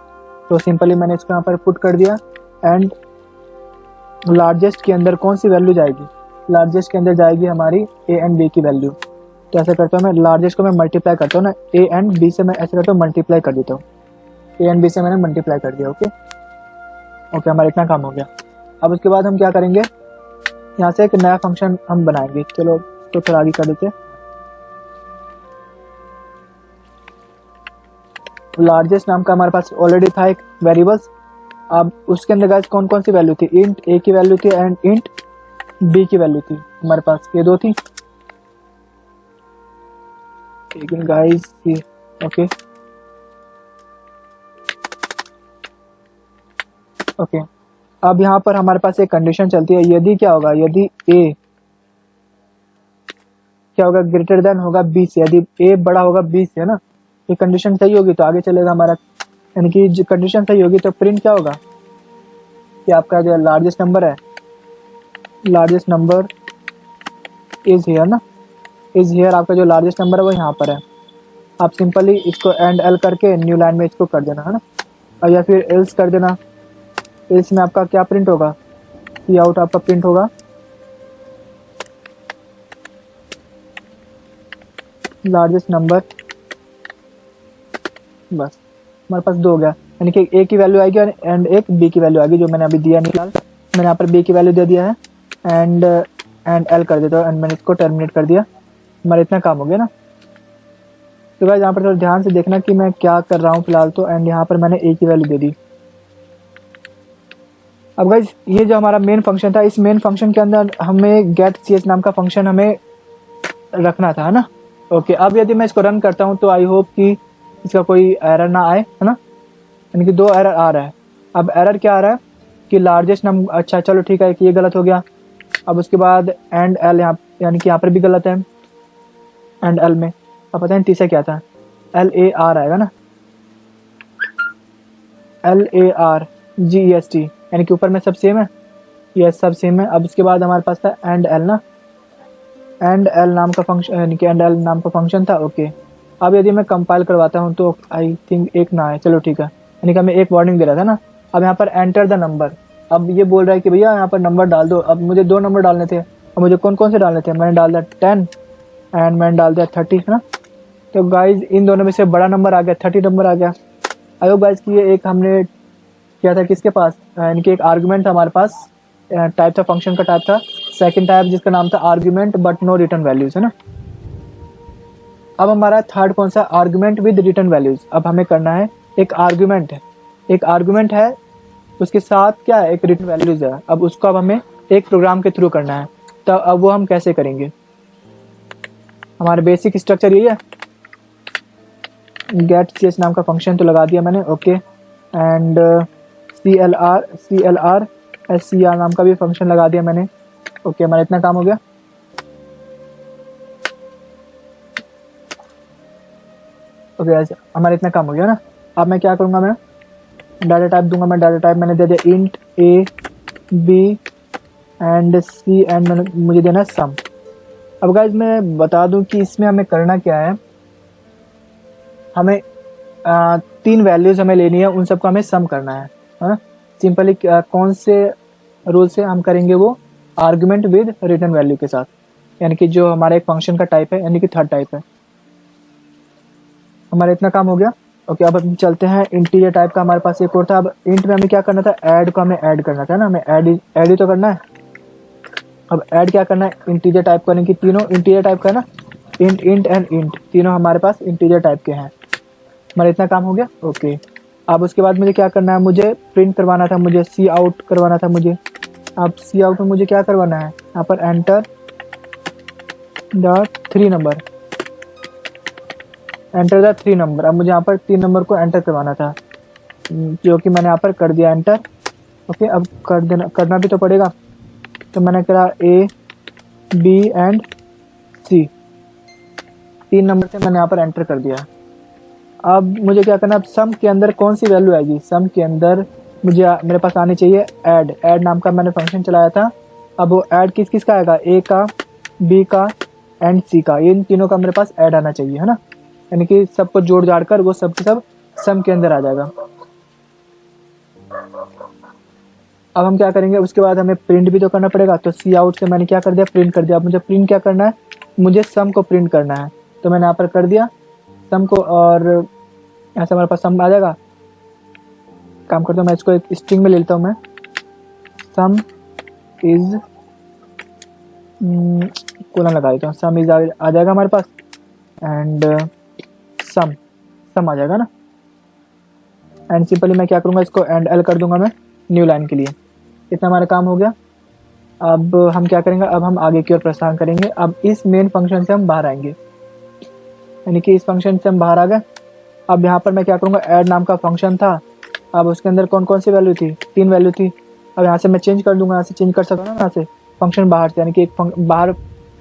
तो सिंपली मैंने इसको यहाँ पर पुट कर दिया। एंड लार्जेस्ट के अंदर कौन सी वैल्यू जाएगी, लार्जेस्ट के अंदर जाएगी हमारी ए एंड बी की वैल्यू। तो ऐसा करता हूँ मैं, लार्जेस्ट को मैं मल्टीप्लाई करता हूँ ना, ए एंड बी से मैं ऐसे करता हूँ मल्टीप्लाई कर देता हूँ, ए एंड बी से मैंने मल्टीप्लाई कर दिया। ओके ओके, हमारा इतना काम हो गया। अब उसके बाद हम क्या करेंगे, यहाँ से एक नया फंक्शन हम बनाएंगे। चलो इसको थोड़ा आगे कर देते हैं। लार्जेस्ट नाम का हमारे पास ऑलरेडी था एक वेरिएबल्स। अब उसके अंदर गाइस कौन कौन सी वैल्यू थी, इंट ए की वैल्यू थी एंड इंट बी की वैल्यू थी, हमारे पास ये दो थी। लेकिन गाइस ओके ओके, अब यहाँ पर हमारे पास एक कंडीशन चलती है, यदि क्या होगा, यदि ए क्या होगा, ग्रेटर देन होगा बी से, यदि ए बड़ा होगा बी से, है ना, ये कंडीशन सही होगी तो आगे चलेगा हमारा, यानी कि कंडीशन सही होगी तो प्रिंट क्या होगा, कि आपका जो लार्जेस्ट नंबर है, लार्जेस्ट नंबर इज हियर ना, इज हियर, आपका जो लार्जेस्ट नंबर है वो यहाँ पर है। आप सिंपली इसको एंड एल करके न्यू लाइन में इसको कर देना है ना, और या फिर एल्स कर देना। एल्स में आपका क्या प्रिंट होगा, सी आउट आपका प्रिंट होगा लार्जेस्ट नंबर। बस हमारे पास 2 हो गया, यानी कि ए की वैल्यू आएगी एंड एक बी की वैल्यू आएगी, जो मैंने अभी दिया निकाल। मैंने यहाँ पर बी की वैल्यू दे दिया है एंड एल कर देता हूँ एंड मैंने इसको टर्मिनेट कर दिया। हमारा इतना काम हो गया ना। तो गाइस यहाँ पर थोड़ा ध्यान से देखना कि मैं क्या कर रहा हूँ फिलहाल तो, एंड यहाँ पर मैंने ए की वैल्यू दे दी। अब गाइस ये जो हमारा मेन फंक्शन था, इस मेन फंक्शन के अंदर हमें गेट सी एच नाम का फंक्शन हमें रखना था, है ना। ओके, अब यदि मैं इसको रन करता हूँ तो आई होप कि इसका कोई एरर ना आए, है ना, यानी कि 2 एरर आ रहा है। अब एरर क्या आ रहा है कि लार्जेस्ट नंबर, अच्छा चलो ठीक है कि ये गलत हो गया। अब उसके बाद एंड एल, यहाँ यानी कि यहाँ पर भी गलत है एंड एल में। अब पता है तीसरा क्या था, एल ए आर आएगा ना, LARGEST, यानी कि ऊपर में सब सेम है, ये सब सेम है। अब उसके बाद हमारे पास था एंड एल ना, एंड एल नाम का फंक्शन, यानी कि एंड एल नाम का फंक्शन था। ओके, अब यदि मैं कंपाइल करवाता हूँ तो आई थिंक एक ना है, चलो ठीक है, यानी कि हमें एक वार्निंग दे रहा था ना। अब यहाँ पर एंटर द नंबर, अब ये बोल रहा है कि भैया यहाँ पर नंबर डाल दो। अब मुझे 2 नंबर डालने थे, अब मुझे कौन कौन से डालने थे, मैंने डाल दिया 10 एंड मैंने डाल दिया 30, है ना। तो गाइज इन दोनों में से बड़ा नंबर आ गया, 30 नंबर आ गया। आई होप गाइज कि ये एक हमने किया था किसके पास, यानी कि एक आर्गुमेंट था हमारे पास, टाइप था, फंक्शन का टाइप था सेकंड टाइप, जिसका नाम था argument but no return values, है ना। अब हमारा थर्ड कौन सा, आर्गुमेंट विद रिटर्न वैल्यूज। अब हमें करना है एक आर्गुमेंट है, एक आर्गुमेंट है उसके साथ क्या है, एक रिटर्न वैल्यूज है। अब उसको अब हमें एक प्रोग्राम के थ्रू करना है, तो अब वो हम कैसे करेंगे। हमारा बेसिक स्ट्रक्चर यही है, गेट सी एच नाम का फंक्शन तो लगा दिया मैंने। ओके, एंड CLR SCR नाम का भी फंक्शन लगा दिया मैंने। ओके, हमारा इतना काम हो गया। ओके, हमारा इतना काम हो गया ना। अब मैं क्या करूँगा, मैं डाटा टाइप दूंगा। मैं डाटा टाइप मैंने दे दिया int A B and C and मुझे देना है सम। अब गाइज मैं बता दूं कि इसमें हमें करना क्या है, हमें 3 वैल्यूज हमें लेनी है, उन सबको हमें सम करना है ना। सिंपली कौन से रूल से हम करेंगे वो, आर्गुमेंट विद रिटर्न वैल्यू के साथ, यानी कि जो हमारा एक फंक्शन का टाइप है, यानी कि थर्ड टाइप है। हमारा इतना काम हो गया। ओके, अब हम चलते हैं इंटीजर टाइप का, हमारे पास एक और था। अब इंट में हमें क्या करना था, ऐड को हमें ऐड करना था ना, हमें ऐड ही तो करना है। अब ऐड क्या करना है, इंटीजर टाइप का, यानी कि तीनों इंटीजर टाइप का है ना, इंट इंट एंड इंट, तीनों हमारे पास इंटीजर टाइप के हैं। हमारा इतना काम हो गया। ओके, अब उसके बाद मुझे क्या करना है, मुझे प्रिंट करवाना था, मुझे सी आउट करवाना था मुझे। अब सी आउट में मुझे क्या करवाना है, यहाँ पर enter the 3 number, enter the 3 number. अब मुझे यहाँ पर 3 नंबर को एंटर करवाना था, जो कि मैंने यहाँ पर कर दिया एंटर। ओके, अब करना भी तो पड़ेगा, तो मैंने करा A B and C, 3 number से मैंने यहाँ पर एंटर कर दिया। अब मुझे क्या करना है, अब सम के अंदर कौन सी वैल्यू आएगी, सम के अंदर मुझे मेरे पास आनी चाहिए ऐड नाम का मैंने फंक्शन चलाया था। अब वो ऐड किस किस का आएगा, A का, B का एंड C का, इन तीनों का मेरे पास ऐड आना चाहिए, है ना। यानी कि सबको जोड़ जाड़ कर वो सब के सब सम के अंदर आ जाएगा। अब हम क्या करेंगे, उसके बाद हमें प्रिंट भी तो करना पड़ेगा, तो सी आउट से मैंने क्या कर दिया, प्रिंट कर दिया। अब मुझे प्रिंट क्या करना है, मुझे सम को प्रिंट करना है, तो मैंने यहाँ पर कर दिया सम को, और ऐसा हमारे पास सम आ जाएगा। काम करता हूँ मैं इसको एक स्ट्रिंग में ले लेता हूँ मैं, सम इज कोलन लगा देता हूँ, सम इज आ जाएगा हमारे पास, एंड सम आ जाएगा ना। एंड सिंपली मैं क्या करूँगा, इसको एंड एल कर दूंगा मैं न्यू लाइन के लिए। इतना हमारा काम हो गया। अब हम क्या करेंगे, अब हम आगे की ओर प्रस्थान करेंगे। अब इस मेन फंक्शन से हम बाहर आएंगे, यानी कि इस फंक्शन से हम बाहर आ गए। अब यहाँ पर मैं क्या करूँगा, ऐड नाम का फंक्शन था, अब उसके अंदर कौन कौन सी वैल्यू थी, 3 वैल्यू थी। अब यहाँ से मैं चेंज कर दूंगा, यहाँ से चेंज कर सकता हूँ ना, यहाँ से फंक्शन बाहर से, यानी कि एक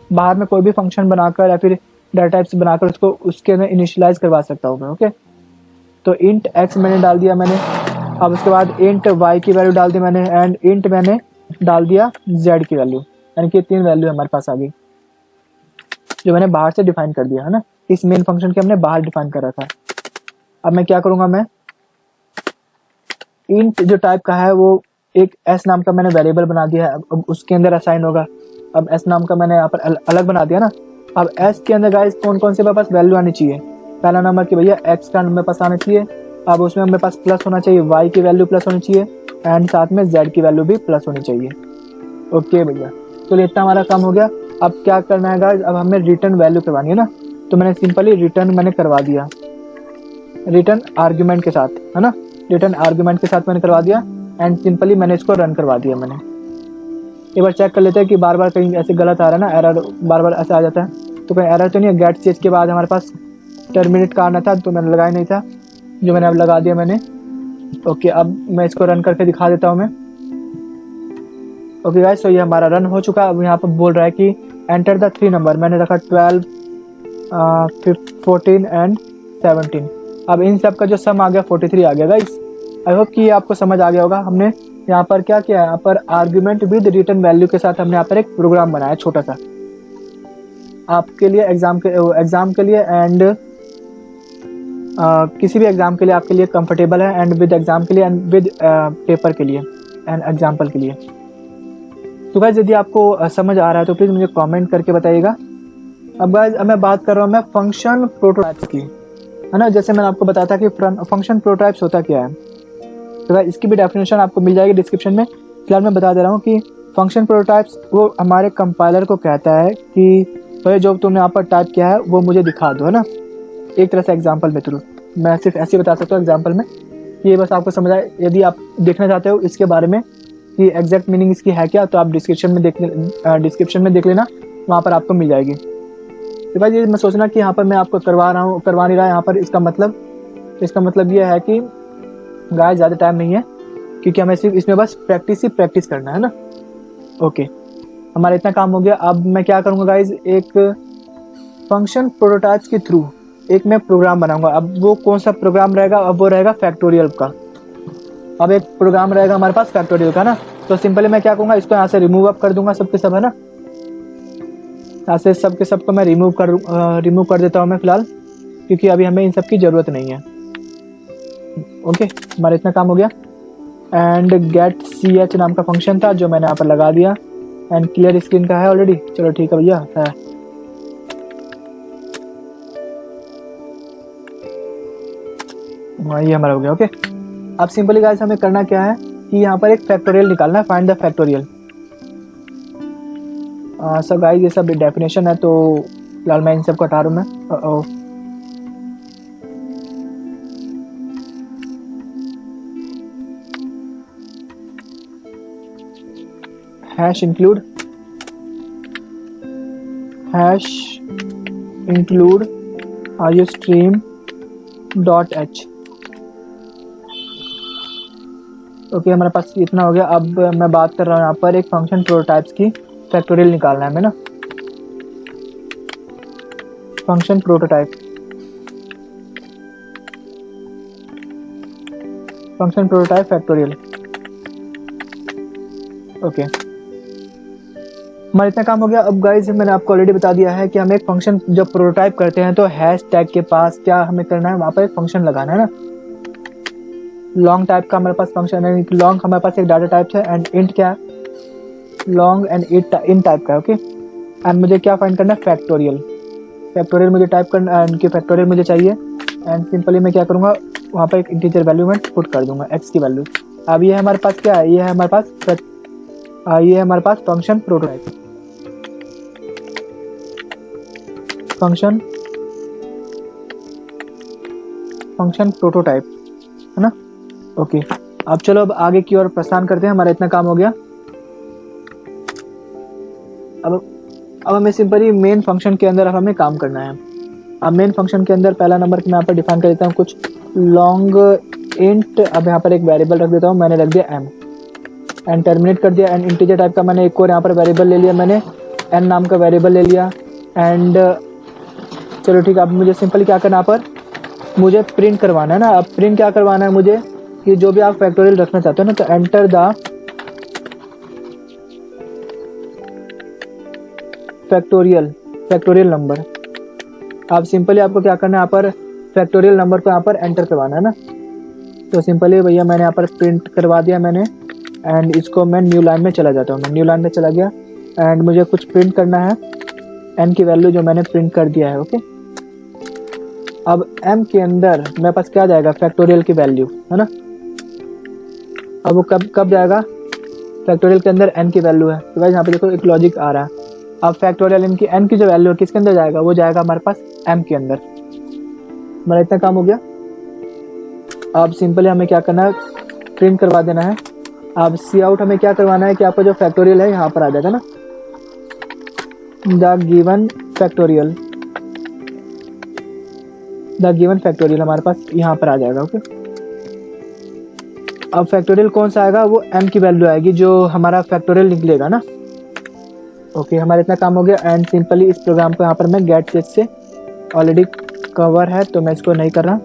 बाहर में कोई भी फंक्शन बनाकर या फिर डाटा टाइप्स बनाकर उसको उसके अंदर इनिशियलाइज करवा सकता हूँ मैं। ओके, तो इंट एक्स मैंने डाल दिया मैंने, अब उसके बाद इंट y की वैल्यू डाल दी मैंने एंड इंट मैंने डाल दिया z की वैल्यू, यानी कि 3 वैल्यू हमारे पास आ गई जो मैंने बाहर से डिफाइन कर दिया है ना। इस मेन फंक्शन के हमने बाहर डिफाइन करा था। अब मैं क्या करूंगा, मैं इंट जो टाइप का है वो एक s नाम का मैंने वेरिएबल बना दिया है, अब उसके अंदर असाइन होगा। अब s नाम का मैंने यहाँ पर अलग बना दिया ना। अब s के अंदर गाइस कौन कौन से मेरे पास वैल्यू आनी चाहिए, पहला नंबर की भैया x का मेरे पास आना चाहिए। अब उसमें मेरे पास प्लस होना चाहिए, y की वैल्यू प्लस होनी चाहिए एंड साथ में z की वैल्यू भी प्लस होनी चाहिए। ओके भैया, तो इतना हमारा काम हो गया। अब क्या करना है गाइस, अब हमें रिटर्न वैल्यू करवानी है ना, तो मैंने सिंपली रिटर्न मैंने करवा दिया, रिटर्न आर्ग्यूमेंट के साथ, है ना। रिटर्न आर्ग्यूमेंट के साथ मैंने करवा दिया एंड सिंपली मैंने इसको रन करवा दिया। मैंने एक बार चेक कर लेते हैं कि बार बार कहीं ऐसे गलत आ रहा है ना, एरर बार बार ऐसे आ जाता है, तो कहीं एरर तो नहीं है। गेट चेज के बाद हमारे पास टर्मिनेट का आना था, तो मैंने लगाया नहीं था, जो मैंने अब लगा दिया मैंने। ओके, अब मैं इसको रन करके दिखा देता हूँ मैं। ओके गाइस, तो ये हमारा रन हो चुका है। अब यहाँ पर बोल रहा है कि एंटर द 3 नंबर, मैंने रखा 12, 14 एंड 17। अब इन सब का जो सम आ गया 43 आ गया गाइस। आई होप कि ये आपको समझ आ गया होगा। हमने यहाँ पर क्या किया, यहाँ पर आर्ग्यूमेंट विद रिटर्न वैल्यू के साथ हमने यहाँ पर एक प्रोग्राम बनाया छोटा सा आपके लिए, एग्जाम के लिए एंड किसी भी एग्जाम के लिए आपके लिए कंफर्टेबल है, एंड विद एग्जाम के लिए एंड विद पेपर के लिए एंड एग्जाम्पल के लिए। तो गाइस यदि आपको समझ आ रहा है तो प्लीज मुझे कमेंट करके बताइएगा। अब गाइस मैं बात कर रहा हूँ मैं फंक्शन प्रोटोटाइप्स की, है ना। जैसे मैंने आपको बताया था कि फंक्शन प्रोटोटाइप्स होता क्या है, तो गाइस इसकी भी डेफिनेशन आपको मिल जाएगी डिस्क्रिप्शन में। फिलहाल मैं बता दे रहा हूँ कि फंक्शन प्रोटोटाइप्स वो हमारे कंपाइलर को कहता है कि भाई जो तुमने यहाँ पर टाइप किया है वो मुझे दिखा दो, है ना, एक तरह से एग्जाम्पल में थ्रू। मैं सिर्फ ऐसे बता सकता हूँ एग्जाम्पल में, ये बस आपको समझ आए। यदि आप देखना चाहते हो इसके बारे में कि एग्जैक्ट मीनिंग इसकी है क्या, तो आप डिस्क्रिप्शन में देख लेना, वहाँ पर आपको मिल जाएगी। तो भाई ये मैं सोचना कि यहाँ पर मैं आपको करवा नहीं रहा यहाँ पर, इसका मतलब ये है कि गाइस ज़्यादा टाइम नहीं है, क्योंकि हमें सिर्फ इसमें बस प्रैक्टिस करना है ना। ओके, हमारा इतना काम हो गया। अब मैं क्या करूँगा गाइस, एक फंक्शन प्रोटोटाइप्स के थ्रू एक मैं प्रोग्राम बनाऊंगा। अब वो कौन सा प्रोग्राम रहेगा, अब वो रहेगा फैक्टोरियल का। अब एक प्रोग्राम रहेगा हमारे पास फैक्टोरियल का ना, तो सिंपली मैं क्या करूँगा, इसको यहाँ से रिमूव अप कर दूंगा सबके सब, है ना। यहाँ से सबके सब को मैं रिमूव कर देता हूँ मैं फिलहाल, क्योंकि अभी हमें इन सब की ज़रूरत नहीं है। ओके, हमारा इतना काम हो गया। एंड गेट ch नाम का फंक्शन था जो मैंने यहाँ पर लगा दिया, एंड क्लियर स्क्रीन का है ऑलरेडी। चलो ठीक है भैया, है। ये हमारा हो गया। ओके, अब सिंपली गाइस हमें करना क्या है कि यहाँ पर एक फैक्टोरियल निकालना है, फाइंड द फैक्टोरियल। सब गाइस ये सब डेफिनेशन है, तो फिलहाल मैं इन सब को हटा रहा हूँ मैं। Hash include iostream.h। ओके, हमारे पास इतना हो गया। अब मैं बात कर रहा हूँ यहाँ पर एक फंक्शन प्रोटोटाइप्स की फैक्टोरियल निकालना है हमें ना। Function prototype factorial. ओके, हमारा इतना काम हो गया। अब गाइस मैंने आपको ऑलरेडी बता दिया है कि हम एक फंक्शन जब प्रोटोटाइप करते हैं तो हैश टैग के पास क्या हमें करना है, वहाँ पर एक फंक्शन लगाना है ना। लॉन्ग टाइप का हमारे पास फंक्शन है, लॉन्ग हमारे पास एक डाटा टाइप है, एंड इंट क्या है, लॉन्ग एंड इन टाइप का। ओके, एंड मुझे क्या फाइंड करना है, फैक्टोरियल मुझे टाइप करना, इनकी फैक्टोरियल मुझे चाहिए। एंड सिंपली मैं क्या करूँगा, वहाँ पर एक इंटीजर वैल्यू में पुट कर दूंगा, x की वैल्यू। अब ये हमारे पास क्या है, ये है हमारे पास फंक्शन प्रोटोटाइप, फंक्शन प्रोटोटाइप, है ना। ओके, अब चलो अब आगे की ओर प्रस्थान करते हैं। हमारा इतना काम हो गया। अब हमें सिंपली मेन फंक्शन के अंदर अब हमें काम करना है। अब मेन फंक्शन के अंदर पहला नंबर मैं यहाँ पर डिफाइन कर देता हूँ कुछ लॉन्ग इंट। अब यहाँ पर एक वेरिएबल रख देता हूँ, मैंने रख दिया m, एंड टर्मिनेट कर दिया। एंड इंटीजर टाइप का मैंने एक और यहाँ पर वेरिएबल ले लिया, मैंने n नाम का वेरिएबल ले लिया। एंड चलो ठीक है, अब मुझे सिंपली क्या करना है, यहाँ पर मुझे प्रिंट करवाना है ना। अब प्रिंट क्या करवाना है मुझे, कि जो भी आप फैक्टोरियल रखना चाहते हो ना, तो एंटर द फैक्टोरियल नंबर। आप सिंपली आपको क्या करना है, यहाँ पर फैक्टोरियल नंबर को यहाँ पर एंटर करवाना है ना। तो सिंपली भैया मैंने यहाँ पर प्रिंट करवा दिया मैंने, एंड इसको मैं न्यू लाइन में चला जाता हूँ। मैं न्यू लाइन में चला गया एंड मुझे कुछ प्रिंट करना है, एन की वैल्यू जो मैंने प्रिंट कर दिया है। ओके, अब एम के अंदर मेरे पास क्या जाएगा, फैक्टोरियल की वैल्यू है ना। अब वो कब जाएगा, फैक्टोरियल के अंदर एन की वैल्यू है। तो गाइस यहाँ पे देखो एक लॉजिक आ रहा है। अब फैक्टोरियल इनकी एन की जो वैल्यू है किसके अंदर जाएगा, वो जाएगा हमारे पास एम के अंदर। मेरा इतना काम हो गया। अब सिंपली हमें क्या करना है, प्रिंट करवा देना है। अब सी आउट हमें क्या करवाना है कि आपका जो फैक्टोरियल है यहाँ पर आ जाएगा ना, द गिवन फैक्टोरियल हमारे पास यहाँ पर आ जाएगा। ओके, अब फैक्टोरियल कौन सा आएगा, वो m की वैल्यू आएगी जो हमारा फैक्टोरियल निकलेगा ना। ओके, हमारा इतना काम हो गया। एंड सिंपली इस प्रोग्राम को यहाँ पर मैं गेट चेक से ऑलरेडी कवर है तो मैं इसको नहीं कर रहा।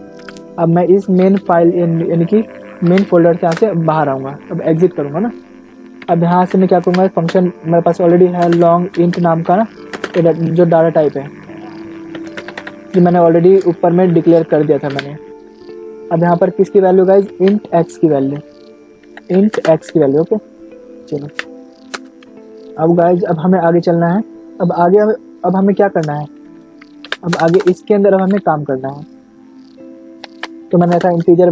अब मैं इस मेन फाइल यानी कि मेन फोल्डर से यहाँ से बाहर आऊँगा, अब एग्जिट करूँगा ना। अब यहाँ से मैं क्या करूँगा, फंक्शन मेरे पास ऑलरेडी है लॉन्ग इंट नाम का ना, जो डाटा टाइप है, जो मैंने ऑलरेडी ऊपर में डिक्लेयर कर दिया था मैंने। अब यहाँ पर किसकी वैल्यू गाइज, इंट एक्स की वैल्यू। ओके, चलो अब गाइज अब हमें आगे चलना है। अब हमें क्या करना है, अब आगे इसके अंदर अब हमें काम करना है। तो मैंने रखा इंटीजर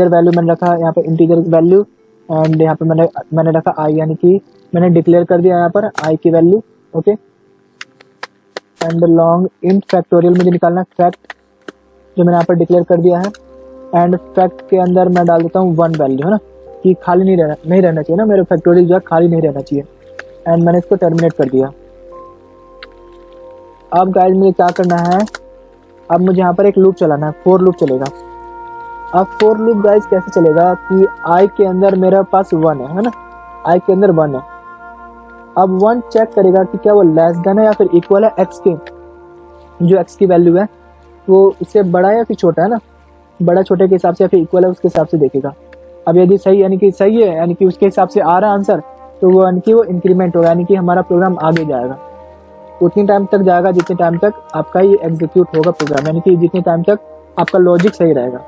वैल्यू, मैंने रखा यहाँ पर इंटीजर वैल्यू, एंड यहाँ पर मैंने रखा आई, यानी कि मैंने डिक्लेयर कर दिया यहाँ पर आई की value. Okay, and long int factorial मुझे निकालना है फैक्ट, जो मैंने यहाँ पर डिक्लेयर कर दिया है। एंड फैक्ट के अंदर मैं डाल देता हूँ 1 वैल्यू, है ना, कि खाली नहीं रहना चाहिए ना, मेरे फैक्टोरियल जो है खाली नहीं रहना चाहिए। एंड मैंने इसको टर्मिनेट कर दिया। अब गाइस मुझे क्या करना है, अब मुझे यहाँ पर एक लूप चलाना है, फोर लूप चलेगा। अब फोर लूप गाइस कैसे चलेगा कि आई के अंदर मेरे पास 1 है ना, आई के अंदर 1 है। अब 1 चेक करेगा कि क्या वो लेस देन है या फिर इक्वल है एक्स के, जो एक्स की वैल्यू है वो उससे बड़ा है या फिर छोटा है ना, बड़ा छोटे के हिसाब से या फिर इक्वल है उसके हिसाब से देखेगा। अब यदि सही यानी कि सही है, यानी कि उसके हिसाब से आ रहा आंसर, तो वो यानी कि वो इंक्रीमेंट होगा, यानी कि हमारा प्रोग्राम आगे जाएगा। उतनी टाइम तक जाएगा जितने टाइम तक आपका ये एग्जीक्यूट होगा प्रोग्राम, यानी कि जितने टाइम तक आपका लॉजिक सही रहेगा।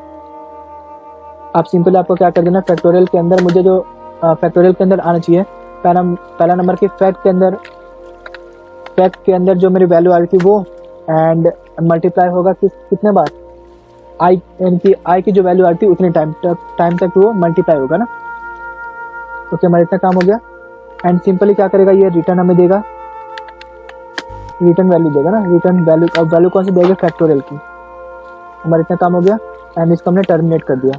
आप सिंपली आपको क्या कर देना, फैक्टोरियल के अंदर मुझे जो फैक्टोरियल के अंदर आना चाहिए, पहला नंबर की फैक्ट के अंदर जो मेरी वैल्यू आ रही थी वो, एंड मल्टीप्लाई होगा कितने बार, आई, यानी कि आई की जो वैल्यू आ रही थी उतने टाइम तक वो मल्टीप्लाई होगा ना। ओके, हमारा इतना काम हो गया। एंड सिंपली क्या करेगा, ये रिटर्न हमें देगा, रिटर्न वैल्यू देगा ना, रिटर्न वैल्यू। अब वैल्यू कौन सी देगा, फैक्टोरियल की। हमारा इतना काम हो गया एंड इसको हमने टर्मिनेट कर दिया।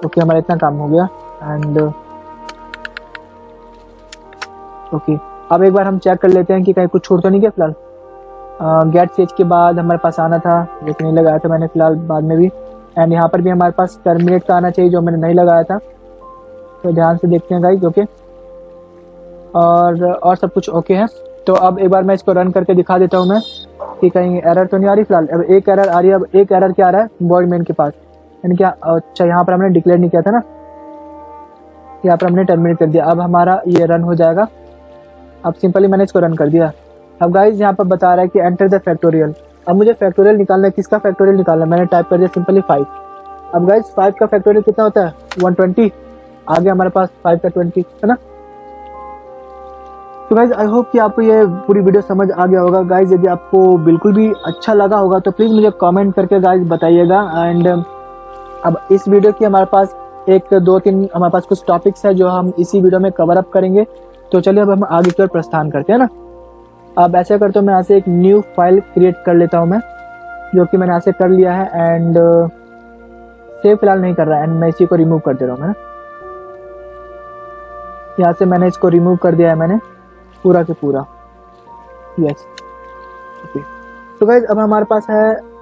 ओके, हमारा इतना काम हो गया। एंड ओके, अब एक बार हम चेक कर लेते हैं कि कहीं कुछ छूट तो नहीं गया। फिलहाल गेट स्टेज के बाद हमारे पास आना था, लेकिन नहीं लगाया था मैंने फिलहाल बाद में भी। एंड यहाँ पर भी हमारे पास टर्मिनेट का आना चाहिए, जो मैंने नहीं लगाया था, तो ध्यान से देखते हैं गाइस। ओके, और सब कुछ ओके है। तो अब एक बार मैं इसको रन करके दिखा देता हूँ मैं कि कहीं एरर तो नहीं आ रही। फिलहाल अब एक एरर आ रही है। अब एक एरर क्या आ रहा है, बॉडी मेन के पास, यानी क्या, अच्छा यहाँ पर हमने डिक्लेयर नहीं किया था ना, यहाँ पर हमने टर्मिनेट कर दिया। अब हमारा ये रन हो जाएगा। अब सिंपली मैंने इसको रन कर दिया। अब गाइज यहाँ पर बता रहा है कि एंटर द फैक्टोरियल। अब मुझे फैक्टोरियल निकालना है, किसका फैक्टोरियल निकालना है, मैंने टाइप कर दिया सिंपली 5। अब गाइज 5 का फैक्टोरियल कितना होता है, 120। आ गया हमारे पास 5 का 20, है ना। तो गाइज आई होप कि आपको ये पूरी वीडियो समझ आ गया होगा। गाइज यदि आपको बिल्कुल भी अच्छा लगा होगा तो प्लीज़ मुझे कमेंट करके गाइज बताइएगा। एंड अब इस वीडियो की हमारे पास 1 2 3 हमारे पास कुछ टॉपिक्स है जो हम इसी वीडियो में कवर अप करेंगे। तो चलिए अब हम आगे की ओर प्रस्थान करते हैं ना। अब ऐसे करते हो, मैं यहाँ से एक न्यू फाइल क्रिएट कर लेता हूँ मैं, जो कि मैंने यहाँ से कर लिया है। एंड सेव फिलहाल नहीं कर रहा है, एंड मैं इसी को रिमूव कर दे रहा हूँ मैं। यहाँ से मैंने इसको रिमूव कर दिया है मैंने पूरा के पूरा। Yes, okay. तो गाइज अब हमारे पास है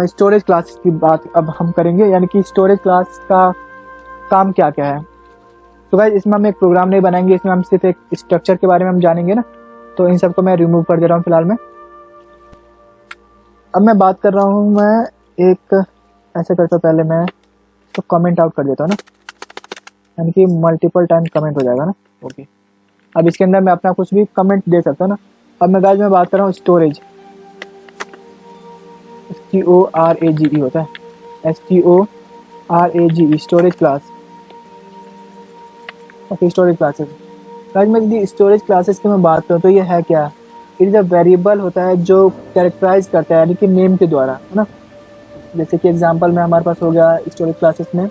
स्टोरेज क्लास की बात अब हम करेंगे, यानी कि स्टोरेज क्लास का काम क्या क्या है। तो गाइज इसमें हम एक प्रोग्राम नहीं बनाएंगे, इसमें हम सिर्फ एक स्ट्रक्चर के बारे में हम जानेंगे ना। तो इन सबको मैं रिमूव कर दे रहा हूँ फिलहाल में। अब मैं बात कर रहा हूँ मैं एक ऐसे करता हूँ, पहले मैं तो कमेंट आउट कर देता हूँ ना, यानी कि मल्टीपल टाइम कमेंट हो जाएगा ना। ओके, अब इसके अंदर मैं अपना कुछ भी कमेंट दे सकता हूँ ना। अब मैं गाइस मैं बात कर रहा हूँ स्टोरेज, STORAGE होता है, STORAGE, storage class. Okay, storage classes. Guys मैं यदि स्टोरेज क्लासेस की मैं बात करूँ तो ये है क्या, इट इज अ वेरिएबल होता है जो कैरेक्टराइज करता है, यानी कि नेम के द्वारा, है ना। जैसे कि एग्जांपल में हमारे पास हो गया स्टोरेज क्लासेस में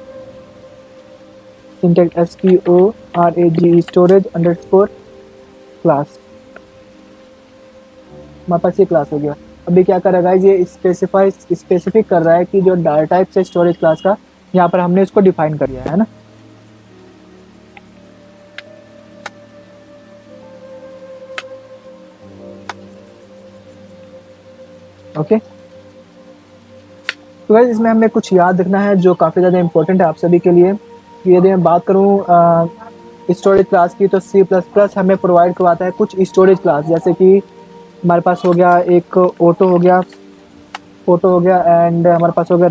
syntax STORAGE, storage underscore class, हमारे पास ये क्लास हो गया। अभी क्या कर रहा है, ये स्पेसिफिक कर रहा है कि जो डाटा टाइप है स्टोरेज क्लास का, यहाँ पर हमने इसको डिफाइन कर दिया है ना। ओके, तो गाइस इसमें हमें कुछ याद रखना है जो काफ़ी ज़्यादा इंपॉर्टेंट है आप सभी के लिए। यदि मैं बात करूँ स्टोरेज क्लास की, तो C++ हमें प्रोवाइड करवाता है कुछ स्टोरेज क्लास, जैसे कि हमारे पास हो गया एक ऑटो हो गया, एंड हमारे पास हो गया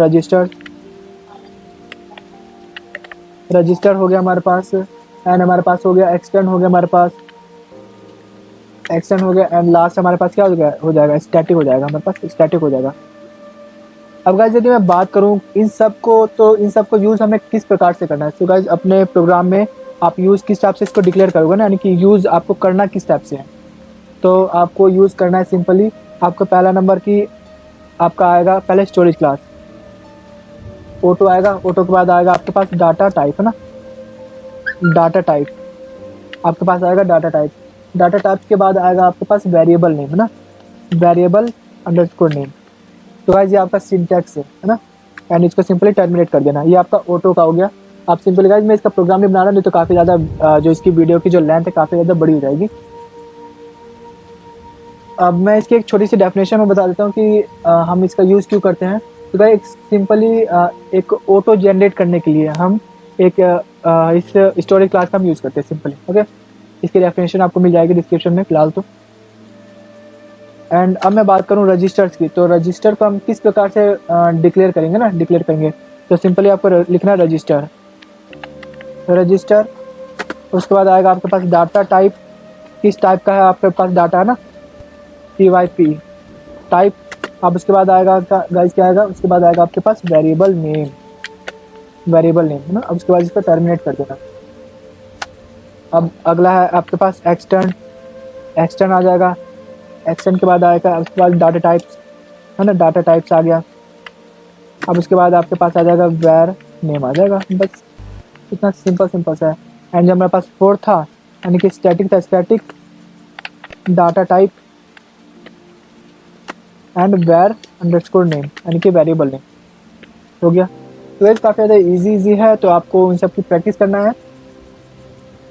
रजिस्टर हो गया हमारे पास, एंड हमारे पास हो गया एक्सटेंड हो गया, एंड लास्ट हमारे पास क्या हो जाएगा स्टैटिक हो जाएगा, हमारे पास स्टैटिक हो जाएगा। अब गाइज यदि मैं बात करूं इन सब को, तो इन सब को यूज़ हमें किस प्रकार से करना है। तो गाइज अपने प्रोग्राम में आप यूज़ किस टाइप से इसको डिक्लेयर करोगे ना, यानी कि यूज़ आपको करना किस टाइप से है। तो आपको यूज़ करना है सिंपली, आपको पहला नंबर की आपका आएगा पहले स्टोरेज क्लास, ऑटो आएगा, ऑटो के बाद आएगा आपके पास डाटा टाइप, है ना, डाटा टाइप आपके पास आएगा, डाटा टाइप के बाद आएगा आपके पास वेरिएबल नेम, है ना, वेरिएबल अंडरस्कोर नेम। तो गाइस ये आपका सिंटैक्स है ना, एंड इसको सिंपली टर्मिनेट कर देना। ये आपका ऑटो का हो गया। आप सिंपली गाइस, मैं इसका प्रोग्राम नहीं बना रहा, नहीं तो काफ़ी ज़्यादा जो इसकी वीडियो की जो लेंथ है काफ़ी ज़्यादा बड़ी हो जाएगी। अब मैं इसकी एक छोटी सी डेफिनेशन में बता देता हूँ कि हम इसका यूज़ क्यों करते हैं। तो गाइस सिंपली एक ऑटो जनरेट करने के लिए हम एक इस स्टोरेज क्लास का हम यूज़ करते हैं सिंपली। ओके, इसकी डेफिनेशन आपको मिल जाएगी डिस्क्रिप्शन में फिलहाल तो। एंड अब मैं बात करूं रजिस्टर्स की, तो रजिस्टर को हम किस प्रकार से डिक्लेयर करेंगे। तो सिंपली आपको लिखना है रजिस्टर, उसके बाद आएगा आपके पास डाटा टाइप, किस टाइप का है आपके पास डाटा, है ना, TYP टाइप। अब उसके बाद आएगा गाइस क्या आएगा, उसके बाद आएगा आपके पास वेरिएबल नेम, है ना। अब उसके बाद इसको टर्मिनेट कर देना। अब अगला है आपके पास एक्सटर्न आ जाएगा, एक्सटर्न के बाद आएगा उसके बाद डाटा टाइप्स, है ना, डाटा टाइप्स आ गया। अब उसके बाद आपके पास आ जाएगा वेर नेम आ जाएगा, बस इतना सिंपल सा है। एंड जब मेरे पास 4 था, यानी कि स्टैटिक था, static data type and var underscore name, यानी कि वेरिएबल नेम हो गया। तो ये काफ़ी ज़्यादा इजी है, तो आपको इन सब की प्रैक्टिस करना है।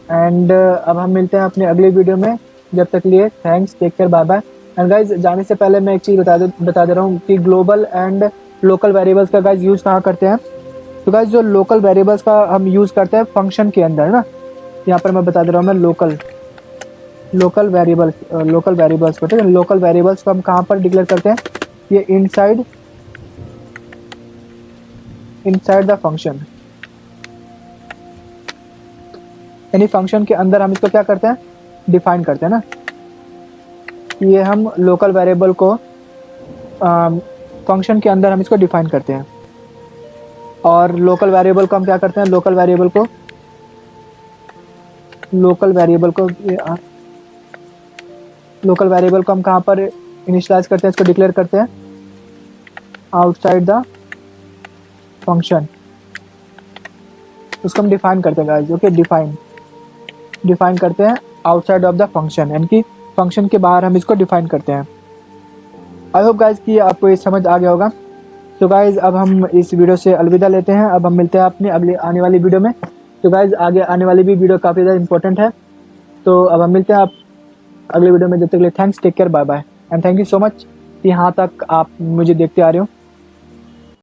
एंड अब हम मिलते हैं अपने अगले वीडियो में, जब तक लिए thanks, take care, bye bye. And guys जाने से पहले मैं एक चीज़ बता दे रहा हूँ कि ग्लोबल एंड लोकल वेरिएबल्स का गाइज यूज़ कहाँ करते हैं। तो गाइज जो लोकल वेरिएबल्स का हम यूज़ करते हैं फंक्शन के अंदर, ना, यहाँ पर मैं बता दे रहा हूँ मैं लोकल वेरिएबल्स को, ठीक है। लोकल वेरिएबल्स को हम कहाँ पर डिक्लेयर करते हैं, ये इनसाइड द फंक्शन, यानी फंक्शन के अंदर हम इसको क्या करते हैं, डिफाइन करते हैं ना। ये हम लोकल वेरिएबल को फंक्शन के अंदर हम इसको डिफाइन करते हैं, और लोकल वेरिएबल को हम क्या करते हैं, लोकल वेरिएबल को हम कहाँ पर इनिशियलाइज करते हैं, इसको डिक्लेयर करते हैं आउटसाइड द फंक्शन, उसको हम डिफाइन करते हैं गाइस। ओके, डिफाइन करते हैं आउटसाइड ऑफ द फंक्शन, यानी कि फंक्शन के बाहर हम इसको डिफाइन करते हैं। आई होप गाइज कि आपको ये समझ आ गया होगा। तो गाइज अब हम इस वीडियो से अलविदा लेते हैं, अब हम मिलते हैं अपनी अगली आने वाली वीडियो में। तो गाइज आगे आने वाली भी वीडियो काफ़ी ज़्यादा इंपॉर्टेंट है, तो अब हम मिलते हैं आप अगले वीडियो में। जब तक के लिए thanks, take care, bye bye, and thank you so much कि यहाँ तक आप मुझे देखते आ रहे हो।